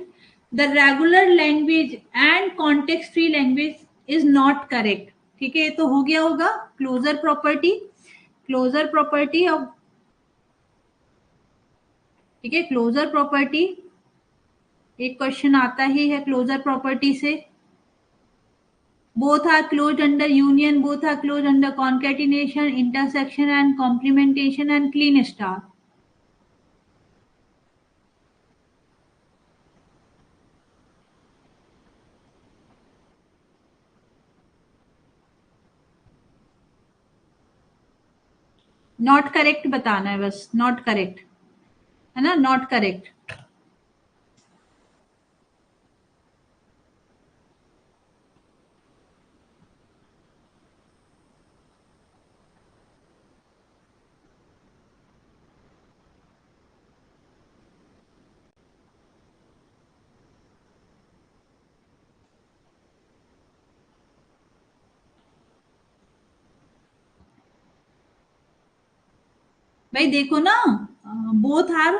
the regular language and context free language is not correct। ठीक है, ये तो हो गया होगा closure property, closure property of, ठीक है, क्लोजर प्रॉपर्टी एक क्वेश्चन आता ही है क्लोजर प्रॉपर्टी से। both are closed under union, both are closed under concatenation, intersection and complementation and clean star। Not correct बताना है बस, नॉट करेक्ट है ना, नॉट करेक्ट। भाई देखो ना, both are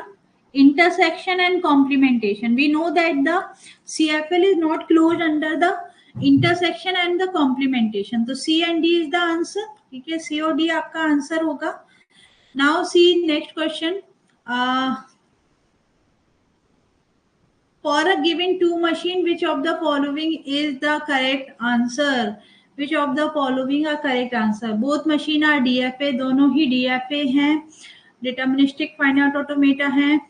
intersection and complementation, we know that the CFL is not closed under the intersection and the complementation, तो C and D is the answer। ठीक है, C और D आपका आंसर होगा। now see next question, uh, for a given two machine, which of the following is the correct answer, which of the following are correct answer, both machine are DFA, दोनों ही DFA हैं, deterministic finite automata हैं,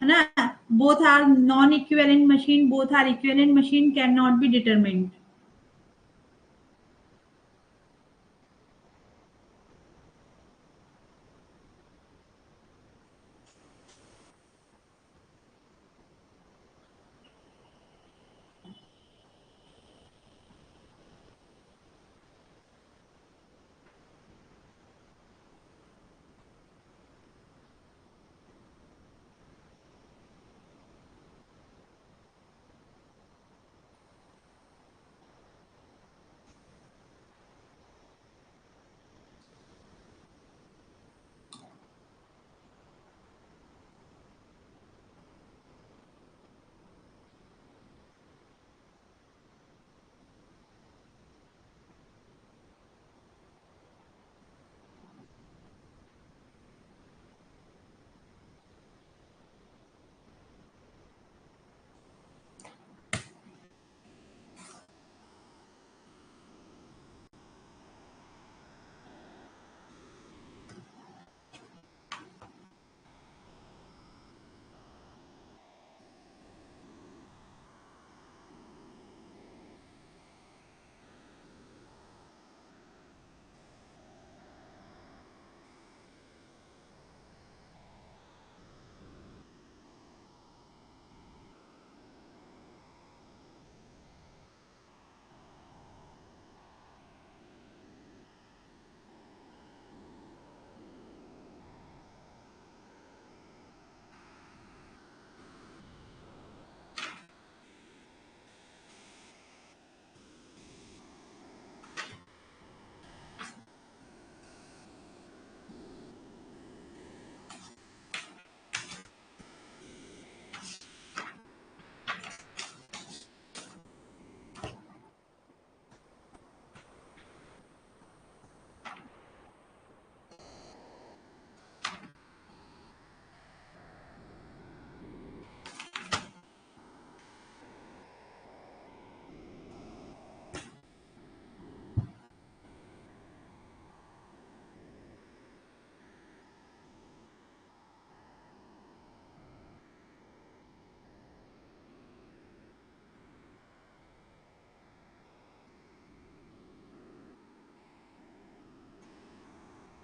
है ना, both are non equivalent machine, both are equivalent machine, cannot be determined।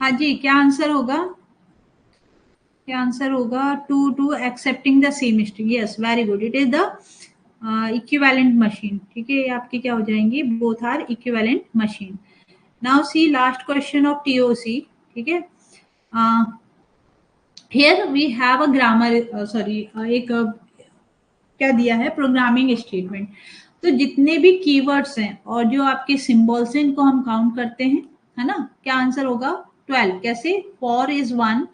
हाँ जी, क्या answer होगा? क्या answer होगा? To accepting the same string. Yes, very good, it is the equivalent machine. ठीक है, ये आपकी क्या हो जाएंगी? Both are equivalent machine. Now see last question of TOC. ठीक है, here we have a grammar, sorry, एक क्या दिया है? Programming statement. तो जितने भी कीवर्ड्स हैं और जो आपके सिंबल्स हैं, इनको हम काउंट करते हैं, है ना? क्या आंसर होगा? 12। कैसे? फॉर इज वन,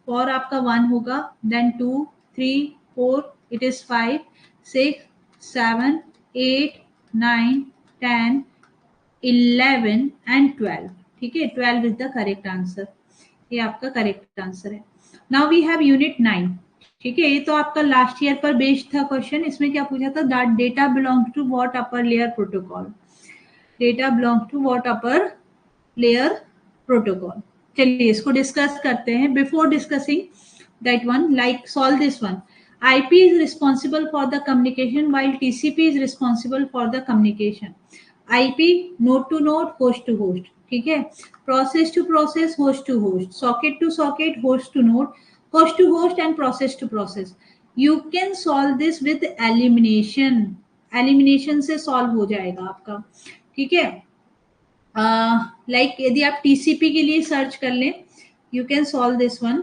फॉर आपका वन होगा, देन 2, 3, 4, इट इज 5, 6, 7, 8, 9, 10, 11 एंड 12। ठीक है, 12 इज द करेक्ट आंसर। ये आपका करेक्ट आंसर है। Now we have unit 9। ठीक है, ये तो आपका लास्ट ईयर पर बेस्ड था क्वेश्चन। इसमें क्या पूछा था? That data belongs to what upper layer protocol? Data belongs to what upper layer protocol? चलिए इसको डिस्कस करते हैं। Before discussing that one, like solve this one. IP is responsible for the communication while TCP is responsible for the communication. IP node to node, host to host. ठीक है, process to process, host to host, socket to socket, host to node, host to host and process to process. You can solve this with elimination. elimination से solve हो जाएगा आपका। ठीक है, like यदि आप टीसीपी के लिए सर्च कर लें, you can solve this one.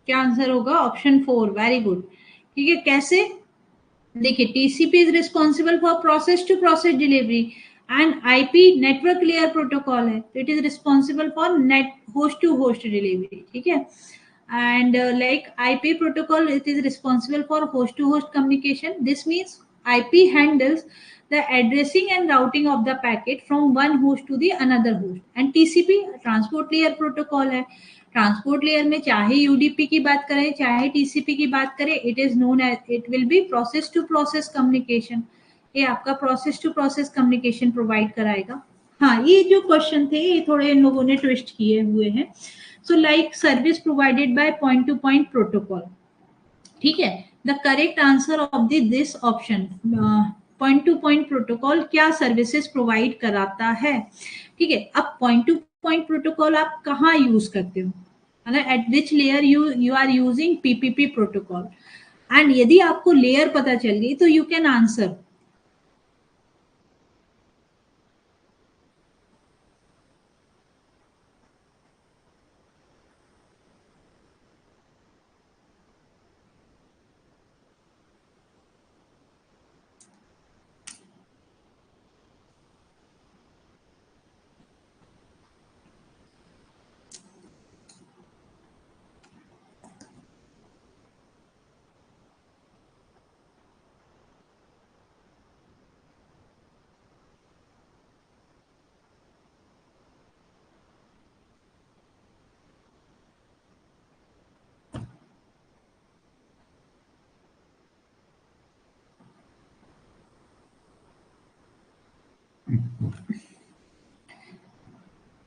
क्या आंसर होगा? Option 4, very good. ठीक है, कैसे? देखिए, TCP is responsible for process to process delivery and IP network layer protocol है, तो it is responsible for net host to host delivery. ठीक है, and like IP protocol, it is responsible for host to host communication. This means IP handles the addressing and routing of the packet from one host to the another host, and TCP transport layer protocol है। Transport layer में चाहे UDP की बात करें चाहे TCP की बात करें, it is known as, it will be process to process communication. ये आपका process to process communication provide कराएगा। हाँ, ये जो क्वेश्चन थे ये थोड़े इन लोगों ने ट्विस्ट किए हुए हैं। So like service provided by point two point protocol. ठीक है, the correct answer of this option, point two point protocol क्या सर्विसेज प्रोवाइड कराता है? ठीक है, अब पॉइंट टू पॉइंट प्रोटोकॉल आप कहाँ यूज करते हो, है ना? At which layer you are using PPP protocol. And यदि आपको लेयर पता चल गई तो यू कैन आंसर।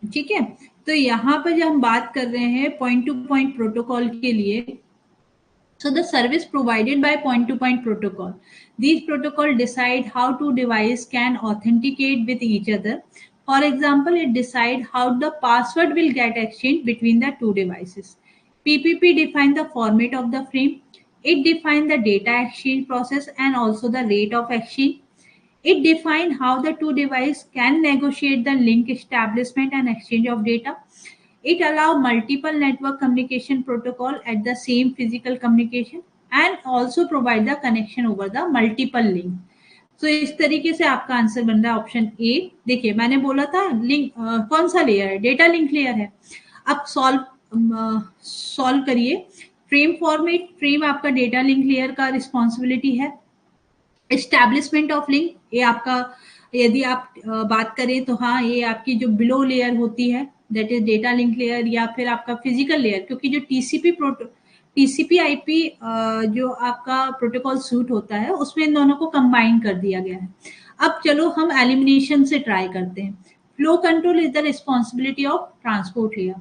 ठीक है, तो यहाँ पर जब हम बात कर रहे हैं पॉइंट टू पॉइंट प्रोटोकॉल के लिए, so the service provided by point to point protocol, these protocol decide how two device can authenticate with each other. For example, it decide how the password will get exchanged between the two devices. PPP define the format of the frame, it define the data exchange process and also the rate of exchange. It defined how the two devices can negotiate the link establishment and exchange of data. It allows multiple network communication protocol at the same physical communication and also provide the connection over the multiple link. So इस तरीके से आपका answer बन रहा है option A. देखिए मैंने बोला था लिंक कौन सा लेयर है, डेटा लिंक लेयर है। अब सॉल्व करिए। फ्रेम फॉर्मेट, फ्रेम आपका डेटा लिंक लेयर का रिस्पॉन्सिबिलिटी है। एस्टैब्लिशमेंट ऑफ लिंक, ये आपका, यदि आप बात करें तो हाँ ये आपकी जो बिलो लेयर होती है that is data link layer या फिर आपका फिजिकल लेयर, क्योंकि जो टीसीपी आईपी जो आपका प्रोटोकॉल सूट होता है उसमें इन दोनों को कंबाइन कर दिया गया है। अब चलो हम एलिमिनेशन से ट्राई करते हैं। Flow control is the responsibility of transport layer.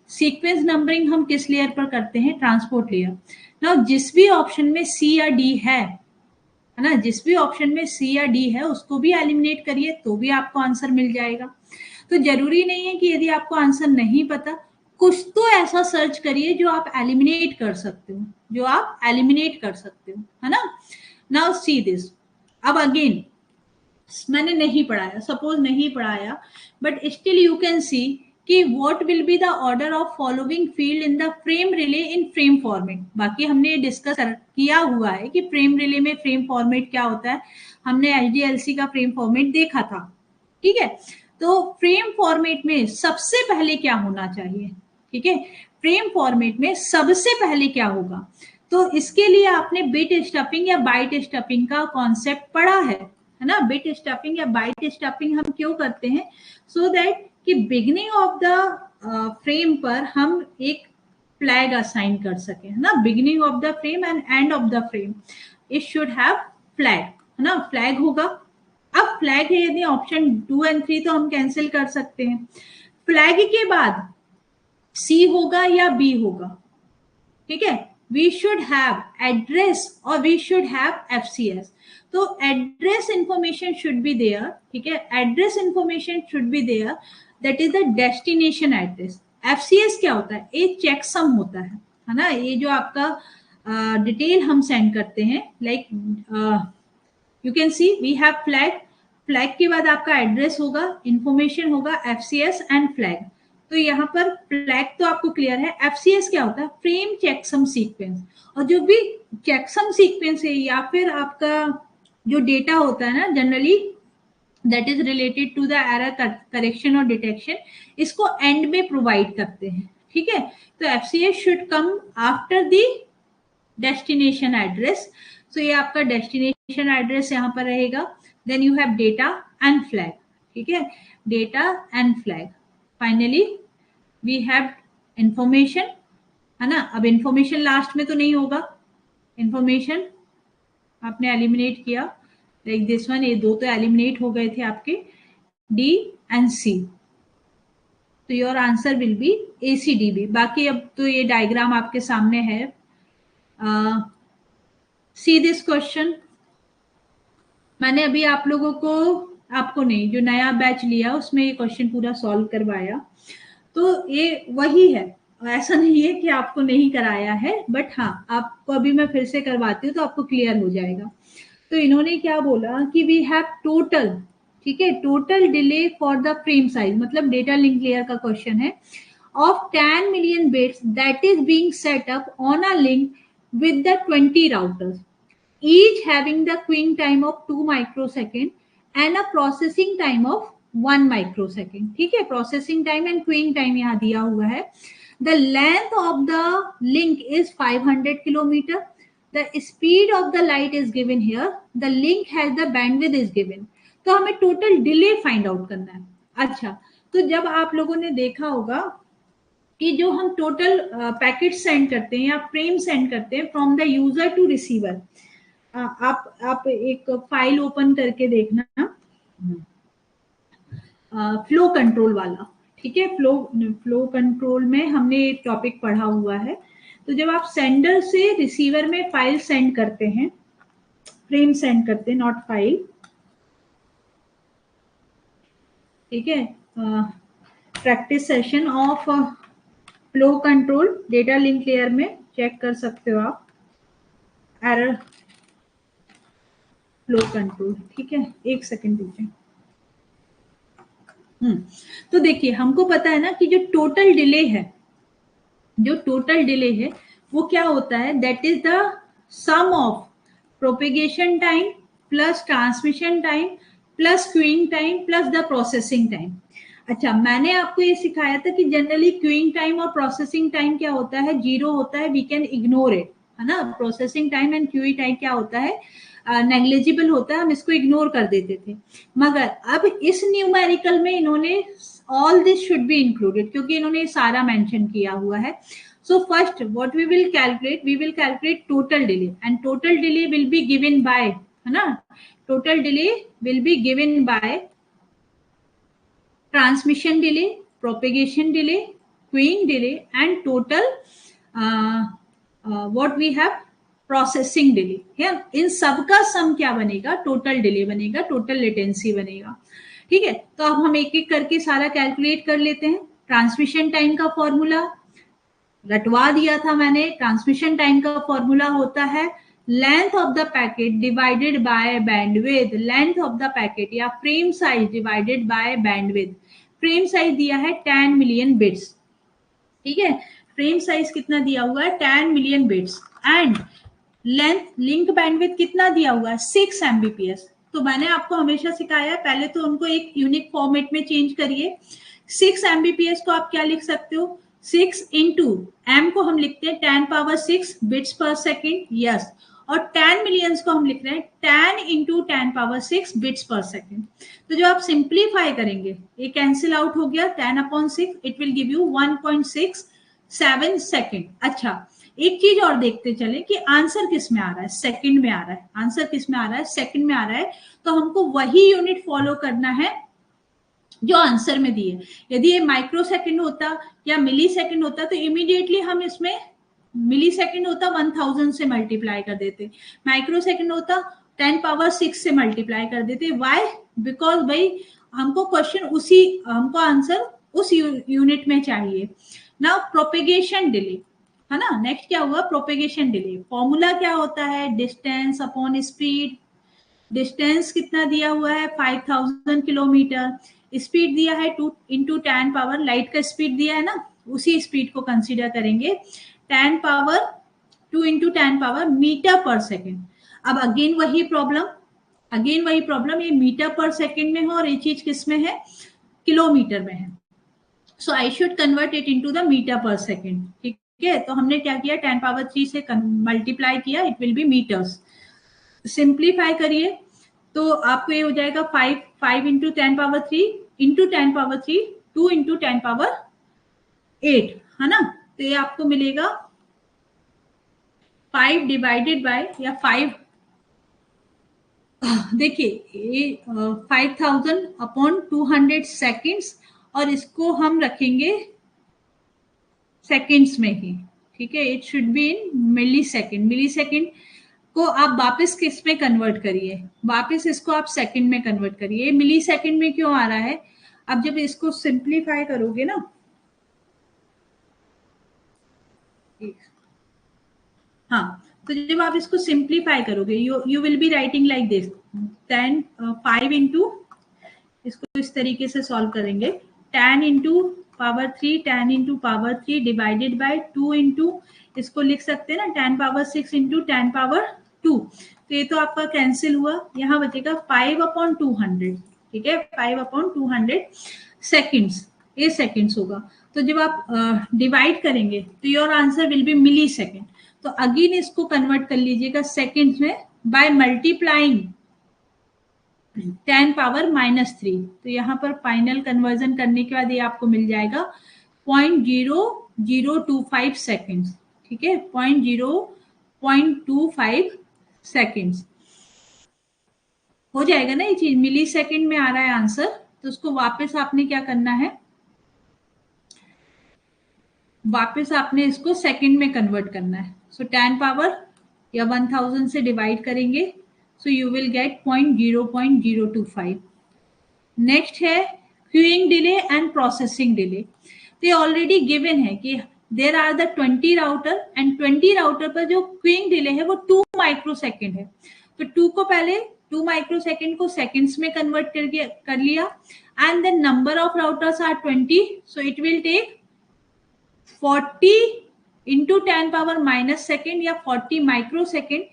Sequence numbering हम किस लेयर पर करते हैं, ट्रांसपोर्ट लेयर। नाउ जिस भी ऑप्शन में सी या डी है ना, जिस भी ऑप्शन में सी या डी है उसको भी एलिमिनेट करिए तो भी आपको आंसर मिल जाएगा। तो जरूरी नहीं है कि यदि आपको आंसर नहीं पता, कुछ तो ऐसा सर्च करिए जो आप एलिमिनेट कर सकते हो, जो आप एलिमिनेट कर सकते हो, है ना। Now see this. अब अगेन मैंने नहीं पढ़ाया, सपोज नहीं पढ़ाया, but still you can see कि what will be the order of following field in the frame relay in frame format. बाकी हमने डिस्कस किया हुआ है कि फ्रेम रिले में फ्रेम फॉर्मेट क्या होता है, हमने एचडीएलसी का फ्रेम फॉर्मेट देखा था, ठीक है। तो फ्रेम फॉर्मेट में सबसे पहले क्या होना चाहिए, ठीक है, फ्रेम फॉर्मेट में सबसे पहले क्या होगा। तो इसके लिए आपने बिट स्टफिंग या बाइट स्टफिंग का कॉन्सेप्ट पढ़ा है ना। बिट स्टफिंग या बाइट स्टफिंग हम क्यों करते हैं, सो दैट कि बिगिनिंग ऑफ द फ्रेम पर हम एक फ्लैग असाइन कर सके, है ना। Beginning of the frame and end of the frame it should have flag, है ना, फ्लैग होगा। अब फ्लैग है यदि ऑप्शन 2 एंड 3 तो हम कैंसिल कर सकते हैं। फ्लैग के बाद सी होगा या बी होगा, ठीक है। वी शुड हैव एड्रेस और वी शुड हैव एफसीएस। तो address information should be there, ठीक है, address information should be there, that is the destination address. FCS क्या होता है, एक चेकसम होता है ना। ये जो आपका डिटेल हम सेंड करते हैं, like you can see we have flag, flag के बाद आपका एड्रेस होगा, इंफॉर्मेशन होगा, एफसीएस एंड फ्लैग। तो यहाँ पर फ्लैग तो आपको क्लियर है। एफसीएस क्या होता है, फ्रेम चेकसम सीक्वेंस। और जो भी चेकसम सीक्वेंस है या फिर आपका जो डेटा होता है ना, generally that is related to the error correction और डिटेक्शन, इसको एंड में प्रोवाइड करते हैं, ठीक है। तो FCS should come after the destination address. So ये आपका डेस्टिनेशन एड्रेस यहाँ पर रहेगा। Then you have data and flag, ठीक है, data and flag. Finally we have information, है ना। अब इंफॉर्मेशन लास्ट में तो नहीं होगा, इंफॉर्मेशन आपने एलिमिनेट किया, लाइक दिस वन, ये दो तो एलिमिनेट हो गए थे आपके, डी एंड सी। तो your answer will B ACDB। बाकी अब तो ये डायग्राम आपके सामने है। सी दिस क्वेश्चन, मैंने अभी आप लोगों को, आपको नहीं, जो नया बैच लिया उसमें ये क्वेश्चन पूरा सॉल्व करवाया। तो ये वही है, ऐसा नहीं है कि आपको नहीं कराया है, बट हाँ आपको अभी मैं फिर से करवाती हूँ तो आपको क्लियर हो जाएगा। तो इन्होंने क्या बोला कि वी हैव टोटल, ठीक है, total delay for the frame size, मतलब डेटा लिंक लेयर का क्वेश्चन है, of 10 million bits that is being set up on a link with the 20 routers, each having the queuing time of 2 microsecond and a processing time of 1 microsecond, ठीक है। Processing time and queuing time यहाँ दिया हुआ है। The length of the link is 500 kilometre. The speed of the light is given here, the link has the bandwidth is given. तो हमें total delay find out करना है। अच्छा, तो जब आप लोगों ने देखा होगा कि जो हम टोटल पैकेट सेंड करते हैं या फ्रेम सेंड करते हैं from the user to receiver, आप एक फाइल ओपन करके देखना, फ्लो कंट्रोल वाला, ठीक है। फ्लो कंट्रोल में हमने एक टॉपिक पढ़ा हुआ है। तो जब आप सेंडर से रिसीवर में फाइल सेंड करते हैं, फ्रेम सेंड करते हैं, नॉट फाइल, ठीक है। Practice session of flow control data link layer में चेक कर सकते हो आप। एरर फ्लो कंट्रोल, ठीक है, एक सेकंड दीजिए। तो देखिए हमको पता है ना कि जो टोटल डिले है, जो टोटल डिले है वो क्या होता है, that is the sum of propagation time plus transmission time plus queuing time plus the processing time. अच्छा, मैंने आपको ये सिखाया था कि जनरली क्यूइंग टाइम और प्रोसेसिंग टाइम क्या होता है, जीरो होता है, वी कैन इग्नोर इट, है ना। Processing time and queuing time क्या होता है, नेग्लिजिबल होता है, हम इसको इग्नोर कर देते थे। मगर अब इस न्यूमेरिकल में इन्होंने all this should be included, क्योंकि इन्होंने सारा मेंशन किया हुआ है। So first, what we will calculate? We will calculate total delay, and total delay will be given by, है ना? Total delay will be given by transmission delay, propagation delay, queuing delay, and total what we have processing delay है। इन सबका सम क्या बनेगा, total delay बनेगा, total latency बनेगा। ठीक है, तो अब हम एक एक करके सारा कैलकुलेट कर लेते हैं। ट्रांसमिशन टाइम का फॉर्मूला रटवा दिया था मैंने। ट्रांसमिशन टाइम का फॉर्मूला होता है length of the packet divided by bandwidth, length of the packet या frame size divided by bandwidth. Frame size दिया है 10 मिलियन बिट्स, ठीक है, फ्रेम साइज कितना दिया हुआ है, 10 million bits, and length link bandwidth कितना दिया हुआ है, 6 Mbps। तो मैंने आपको हमेशा सिखाया है, पहले तो उनको एक यूनिक फॉर्मेट में चेंज करिए। 6 Mbps को आप क्या लिख सकते हो, 6 इंटू एम को हम लिखते हैं 10 पावर 6 बिट्स पर सेकेंड, यस, और 10 मिलियंस को हम लिख रहे हैं 10 इंटू 10 पावर 6 बिट्स पर सेकेंड। तो जो आप सिंप्लीफाई करेंगे, ये कैंसिल आउट हो गया, 10/6, it will give you 1.67 second. अच्छा, एक चीज और देखते चले कि आंसर किस में आ रहा है, सेकंड में आ रहा है। आंसर किस में आ रहा है, सेकंड में आ रहा है। तो हमको वही यूनिट फॉलो करना है जो आंसर में दी है। यदि ये माइक्रो सेकंड होता या मिली सेकंड होता तो इमीडिएटली हम इसमें, मिली सेकंड होता 1000 से मल्टीप्लाई कर देते, माइक्रो सेकंड होता 10 पावर 6 से मल्टीप्लाई कर देते। वाई, बिकॉज भाई हमको क्वेश्चन उसी, हमको आंसर उस यूनिट में चाहिए। नाउ प्रोपेगेशन डिले, है ना। नेक्स्ट क्या हुआ, प्रोपेगेशन डिले। फॉर्मूला क्या होता है, डिस्टेंस अपॉन स्पीड। डिस्टेंस कितना दिया हुआ है, 5000 किलोमीटर। स्पीड दिया है 2 इंटू 10 पावर, लाइट का स्पीड दिया है ना, उसी स्पीड को कंसीडर करेंगे, 10 power 2 into 10 power meter per second. अब अगेन वही प्रॉब्लम, अगेन वही प्रॉब्लम, ये मीटर पर सेकेंड में है और ये चीज किस में है, किलोमीटर में है। So I should convert it into the metre per second. ठीक है, तो हमने क्या किया, 10 पावर 3 से मल्टीप्लाई किया, it will be meters. Simplify करिए तो आपको ये हो जाएगा 5 into 10 power 3 into 10 power 3 2 into 10 power 8, है ना। तो ये आपको मिलेगा 5 डिवाइडेड बाय, या 5, देखिए ये 5000 अपॉन 200 सेकेंड्स, और इसको हम रखेंगे सेकेंड्स में ही, ठीक है, it should be in millisecond. Millisecond को आप वापस किस में कन्वर्ट करिए, वापस इसको आप सेकंड में कन्वर्ट करिए। मिली सेकंड में क्यों आ रहा है, अब जब इसको सिंप्लीफाई करोगे ना, हाँ, तो जब आप इसको सिंप्लीफाई करोगे, you will be writing like this, 10 5 into, इसको इस तरीके से सॉल्व करेंगे, 10 into power 3 10 into power 3 divided by 2 into, इसको लिख सकते हैं ना 10 पावर 6 इंटू 10 पावर 2। तो ये तो आपका कैंसिल हुआ, यहाँ बचेगा 5/200, ठीक है, 5/200 सेकेंड्स, ये सेकेंड्स होगा। तो जब आप डिवाइड करेंगे तो your answer will be millisecond. तो अगेन इसको कन्वर्ट कर लीजिएगा सेकेंड्स में बाय मल्टीप्लाइंग 10 पावर -3। तो यहाँ पर फाइनल कन्वर्जन करने के बाद ये आपको मिल जाएगा 0.0025 सेकेंड्स, ठीक है, 0.25 सेकेंड्स हो जाएगा ना ये चीज, मिली सेकेंड में आ रहा है आंसर। तो उसको वापस आपने क्या करना है, वापस आपने इसको सेकेंड में कन्वर्ट करना है। सो 10 पावर या 1000 से डिवाइड करेंगे, so you will get 0.25। Next है queuing delay and processing delay. तो ये ऑलरेडी गिवन है कि there are the 20 router, and 20 router पर जो क्यूइंग डिले है वो 2 माइक्रो सेकेंड है। तो 2 को पहले 2 माइक्रोसेकंड को सेकंड्स में कन्वर्ट कर लिया, and the number of routers are 20, so it will take 40 into 10 power minus second या 40 माइक्रो सेकेंड,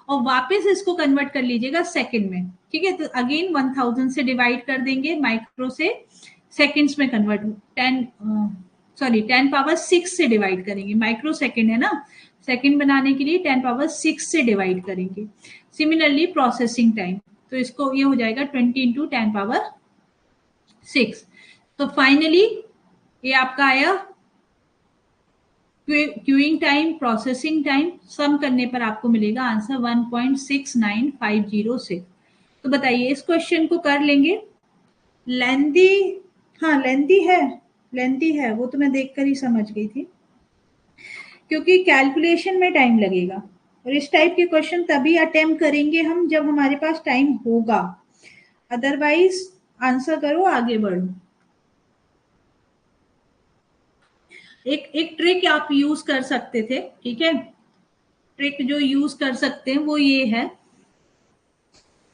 और वापस इसको कन्वर्ट कर लीजिएगा सेकेंड में, ठीक है। तो अगेन 1000 से डिवाइड कर देंगे, माइक्रो से सेकेंड्स में कन्वर्ट, 10 पावर 6 से डिवाइड करेंगे, माइक्रो सेकेंड है ना, सेकेंड बनाने के लिए 10 पावर 6 से डिवाइड करेंगे। सिमिलरली प्रोसेसिंग टाइम, तो इसको ये हो जाएगा 20 इंटू 10 पावर 6। तो फाइनली ये आपका आया क्यूइंग टाइम, प्रोसेसिंग टाइम, सम करने पर आपको मिलेगा आंसर 1.6950 तो बताइए इस क्वेश्चन को कर लेंगे। लेंथी, हाँ लेंथी है, वो तो मैं देखकर ही समझ गई थी, क्योंकि कैलकुलेशन में टाइम लगेगा, और इस टाइप के क्वेश्चन तभी अटेम्प्ट करेंगे हम जब हमारे पास टाइम होगा, अदरवाइज आंसर करो आगे बढ़ो। एक ट्रिक आप यूज कर सकते थे, ठीक है, ट्रिक जो यूज कर सकते हैं वो ये है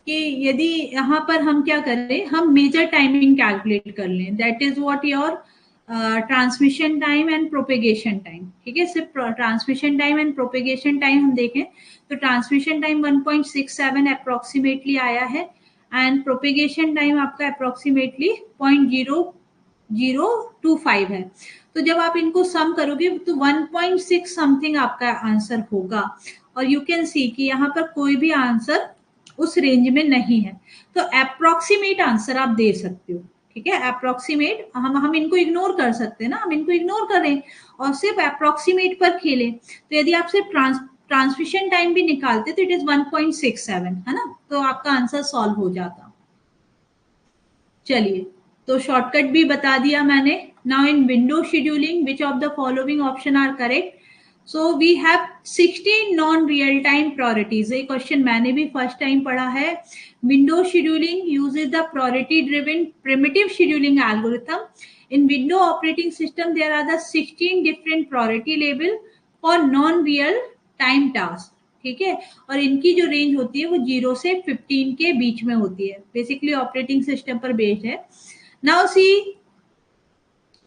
कि यदि यहाँ पर हम क्या करें, हम मेजर टाइमिंग कैलकुलेट कर लें, that is what your transmission time and propagation time, ठीक है। सिर्फ transmission time and propagation time हम देखें तो ट्रांसमिशन टाइम 1.67 अप्रोक्सीमेटली आया है, एंड प्रोपेगेशन टाइम आपका अप्रोक्सीमेटली 0.0025 है। तो जब आप इनको सम करोगे तो 1.6 समथिंग आपका आंसर होगा, और यू कैन सी कि यहाँ पर कोई भी आंसर उस रेंज में नहीं है, तो अप्रोक्सीमेट आंसर आप दे सकते हो, ठीक है। अप्रोक्सीमेट हम इनको इग्नोर कर सकते हैं ना, हम इनको इग्नोर करें और सिर्फ अप्रोक्सीमेट पर खेलें, तो यदि आप सिर्फ ट्रांसमिशन टाइम भी निकालते तो इट इज 1.67 है ना, तो आपका आंसर सॉल्व हो जाता। चलिए, तो शॉर्टकट भी बता दिया मैंने। Now in window scheduling which of the following option are correct? So we have 16 non real time priorities. ये क्वेश्चन मैंने भी फर्स्ट टाइम पढ़ा है। Window scheduling uses the priority driven preemptive scheduling algorithm. In window operating system there are the 16 different priority level for non real time task, ठीक है, और इनकी जो रेंज होती है वो 0 से 15 के बीच में होती है, बेसिकली ऑपरेटिंग सिस्टम पर बेस्ड है। नाउ सी,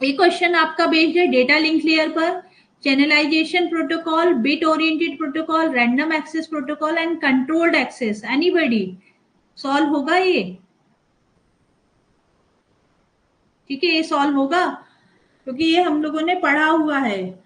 एक क्वेश्चन आपका बेस्ड है डेटा लिंक लेयर पर, channelization protocol, bit oriented protocol, random access protocol and controlled access. Anybody solve होगा ये? ठीक है, ये सॉल्व होगा क्योंकि ये हम लोगों ने पढ़ा हुआ है।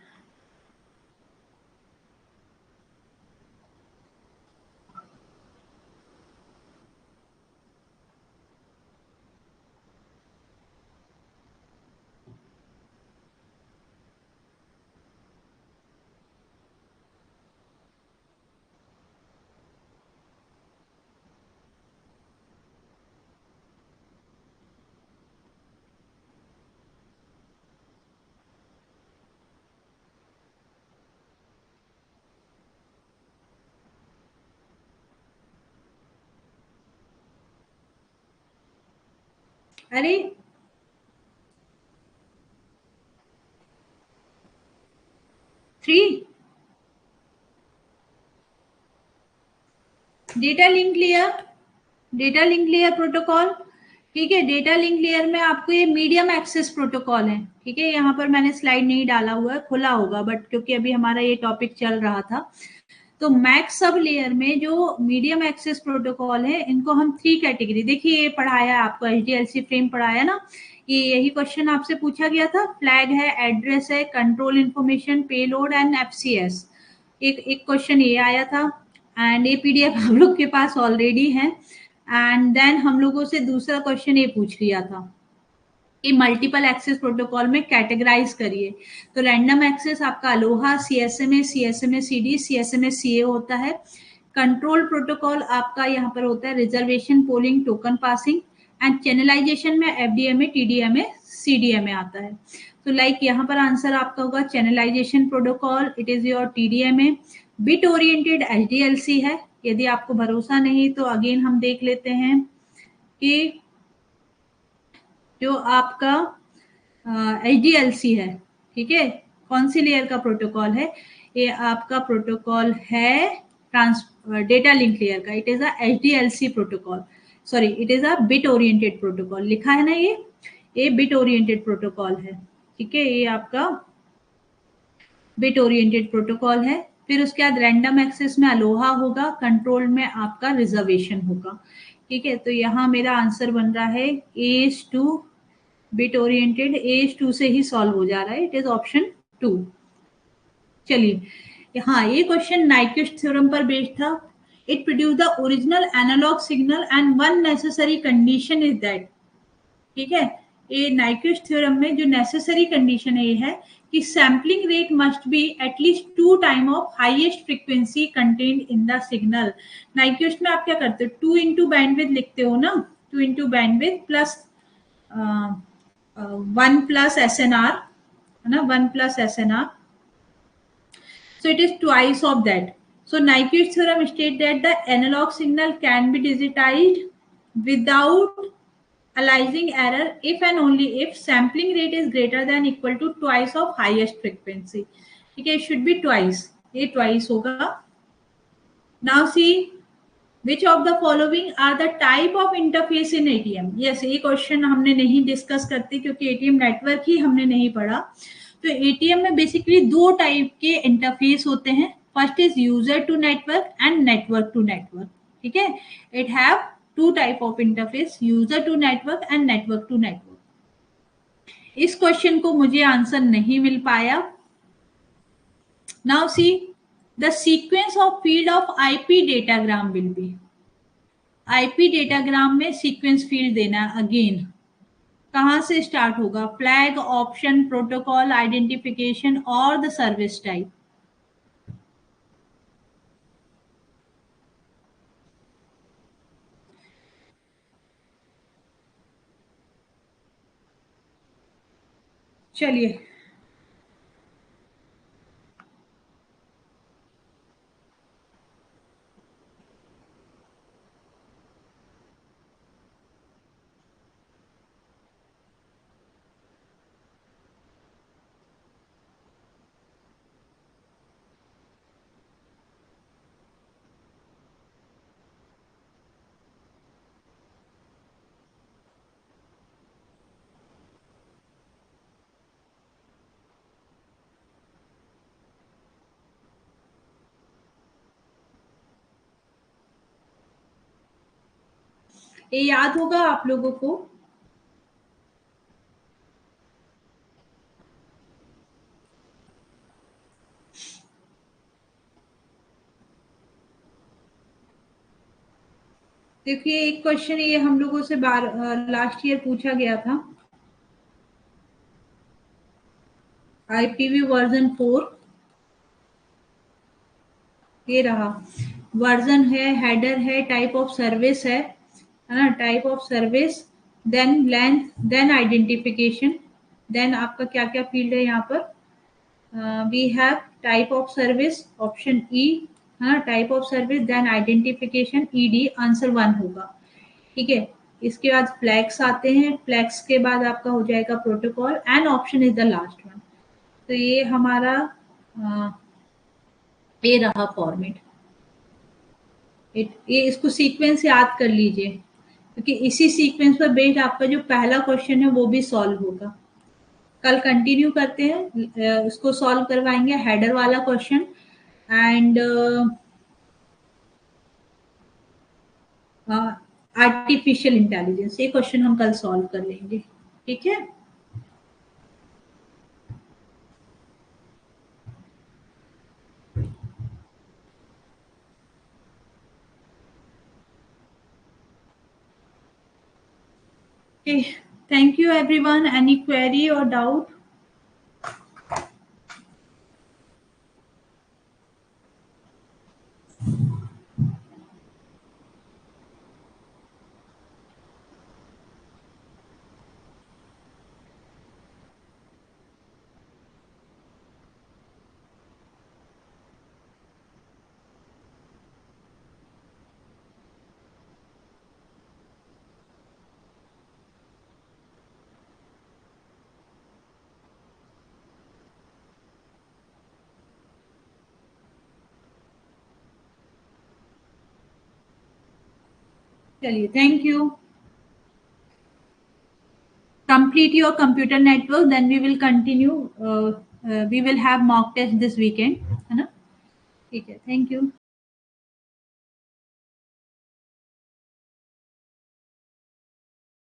अरे three data link layer protocol, ठीक है। डेटा लिंक लेयर में आपको ये मीडियम एक्सेस प्रोटोकॉल है, ठीक है। यहाँ पर मैंने स्लाइड नहीं डाला हुआ है, खुला होगा, बट क्योंकि अभी हमारा ये टॉपिक चल रहा था, तो मैक्स सब लेयर में जो मीडियम एक्सेस प्रोटोकॉल है इनको हम 3 कैटेगरी, देखिए ये पढ़ाया है आपको, HDLC फ्रेम पढ़ाया ना, ये यही क्वेश्चन आपसे पूछा गया था। फ्लैग है, एड्रेस है, control information, payload and FCS। एक क्वेश्चन ये आया था, एंड ये PDF हम लोग के पास ऑलरेडी है। एंड देन हम लोगों से दूसरा क्वेश्चन ये पूछ लिया था कि मल्टीपल एक्सेस प्रोटोकॉल में कैटेगराइज करिए, तो रैंडम एक्सेस आपका Aloha, CSMA CD, CSMA CA होता है। कंट्रोल प्रोटोकॉल आपका यहाँ पर होता है reservation, polling, token passing, and channelisation में FDMA, TDMA, CDMA आता है। तो लाइक यहाँ पर आंसर आपका होगा channelisation protocol, it is your TDMA। Bit oriented HDLC है। यदि आपको भरोसा नहीं तो अगेन हम देख लेते हैं कि जो आपका HDLC है, ठीक है, कौन सी लेयर का प्रोटोकॉल है, ये आपका प्रोटोकॉल है डेटा लिंक लेयर का, it is a HDLC protocol, sorry it is a bit oriented protocol, लिखा है ना ये बिट ओरिएंटेड प्रोटोकॉल है, ठीक है, ये आपका बिट ओरिएंटेड प्रोटोकॉल है। फिर उसके बाद रैंडम एक्सेस में अलोहा होगा, कंट्रोल में आपका रिजर्वेशन होगा, ठीक है। तो यहाँ मेरा आंसर बन रहा है AS2 बिट ओरिएंटेड, AS2 से ही सॉल्व हो जा रहा है, इट इज ऑप्शन 2। चलिए, हाँ ये क्वेश्चन नाइक्विस्ट थ्योरम पर बेस्ड था। It produce the original analog signal and one necessary condition is that, ठीक है, ये नाइक्विस्ट थ्योरम में जो नेसेसरी कंडीशन है ये है कि sampling rate must be at least 2 time of highest frequency contained in the signal. Nyquist में आप क्या करते हो, 2 इंटू बैंडविड्थ लिखते हो ना, 2 into bandwidth plus 1 plus SNR, है ना, 1 plus SNR, so it is twice of that. So Nyquist theorem states that the analog signal can be digitized without aliasing error if and only if sampling rate is greater than equal to twice of highest frequency. ठीक है, it should be twice, ये twice होगा। Now see which of the following are the type of interface in ATM? Yes, ये question हमने नहीं discuss करते क्योंकि ATM network ही हमने नहीं पढ़ा। तो ATM में बेसिकली दो टाइप के इंटरफेस होते हैं, first is user to network and network to network, ठीक है। It have two type of interface, user to network and network to network. इस क्वेश्चन को मुझे आंसर नहीं मिल पाया। Now see the sequence of field of IP datagram will be, IP datagram में sequence field देना अगेन, कहाँ से स्टार्ट होगा, फ्लैग, ऑप्शन, प्रोटोकॉल, आइडेंटिफिकेशन और द सर्विस टाइप। चलिए, ये याद होगा आप लोगों को, देखिए एक क्वेश्चन ये हम लोगों से बार लास्ट ईयर पूछा गया था, IPv वर्जन 4, ये रहा वर्जन है, हेडर है, टाइप ऑफ सर्विस है ना, type of service, then length, then identification, then आपका क्या क्या फील्ड है यहाँ पर, we have type of service, option E, हाँ type of service, then identification, ED, answer 1 होगा, ठीक है। इसके बाद फ्लैग्स आते हैं, फ्लैग्स के बाद आपका हो जाएगा protocol and option is the last one. तो ये हमारा ये रहा फॉर्मेट, ये इसको सीक्वेंस याद कर लीजिए क्योंकि इसी सीक्वेंस पर बेस्ड आपका जो पहला क्वेश्चन है वो भी सॉल्व होगा। कल कंटिन्यू करते हैं, उसको सॉल्व करवाएंगे हेडर वाला क्वेश्चन एंड आर्टिफिशियल इंटेलिजेंस, ये क्वेश्चन हम कल सॉल्व कर लेंगे, ठीक है। Thank you everyone, any query और डाउट? चलिए, thank you. Complete your computer network, then we will continue. We will have mock test this weekend, है ना? ठीक है, थैंक यू।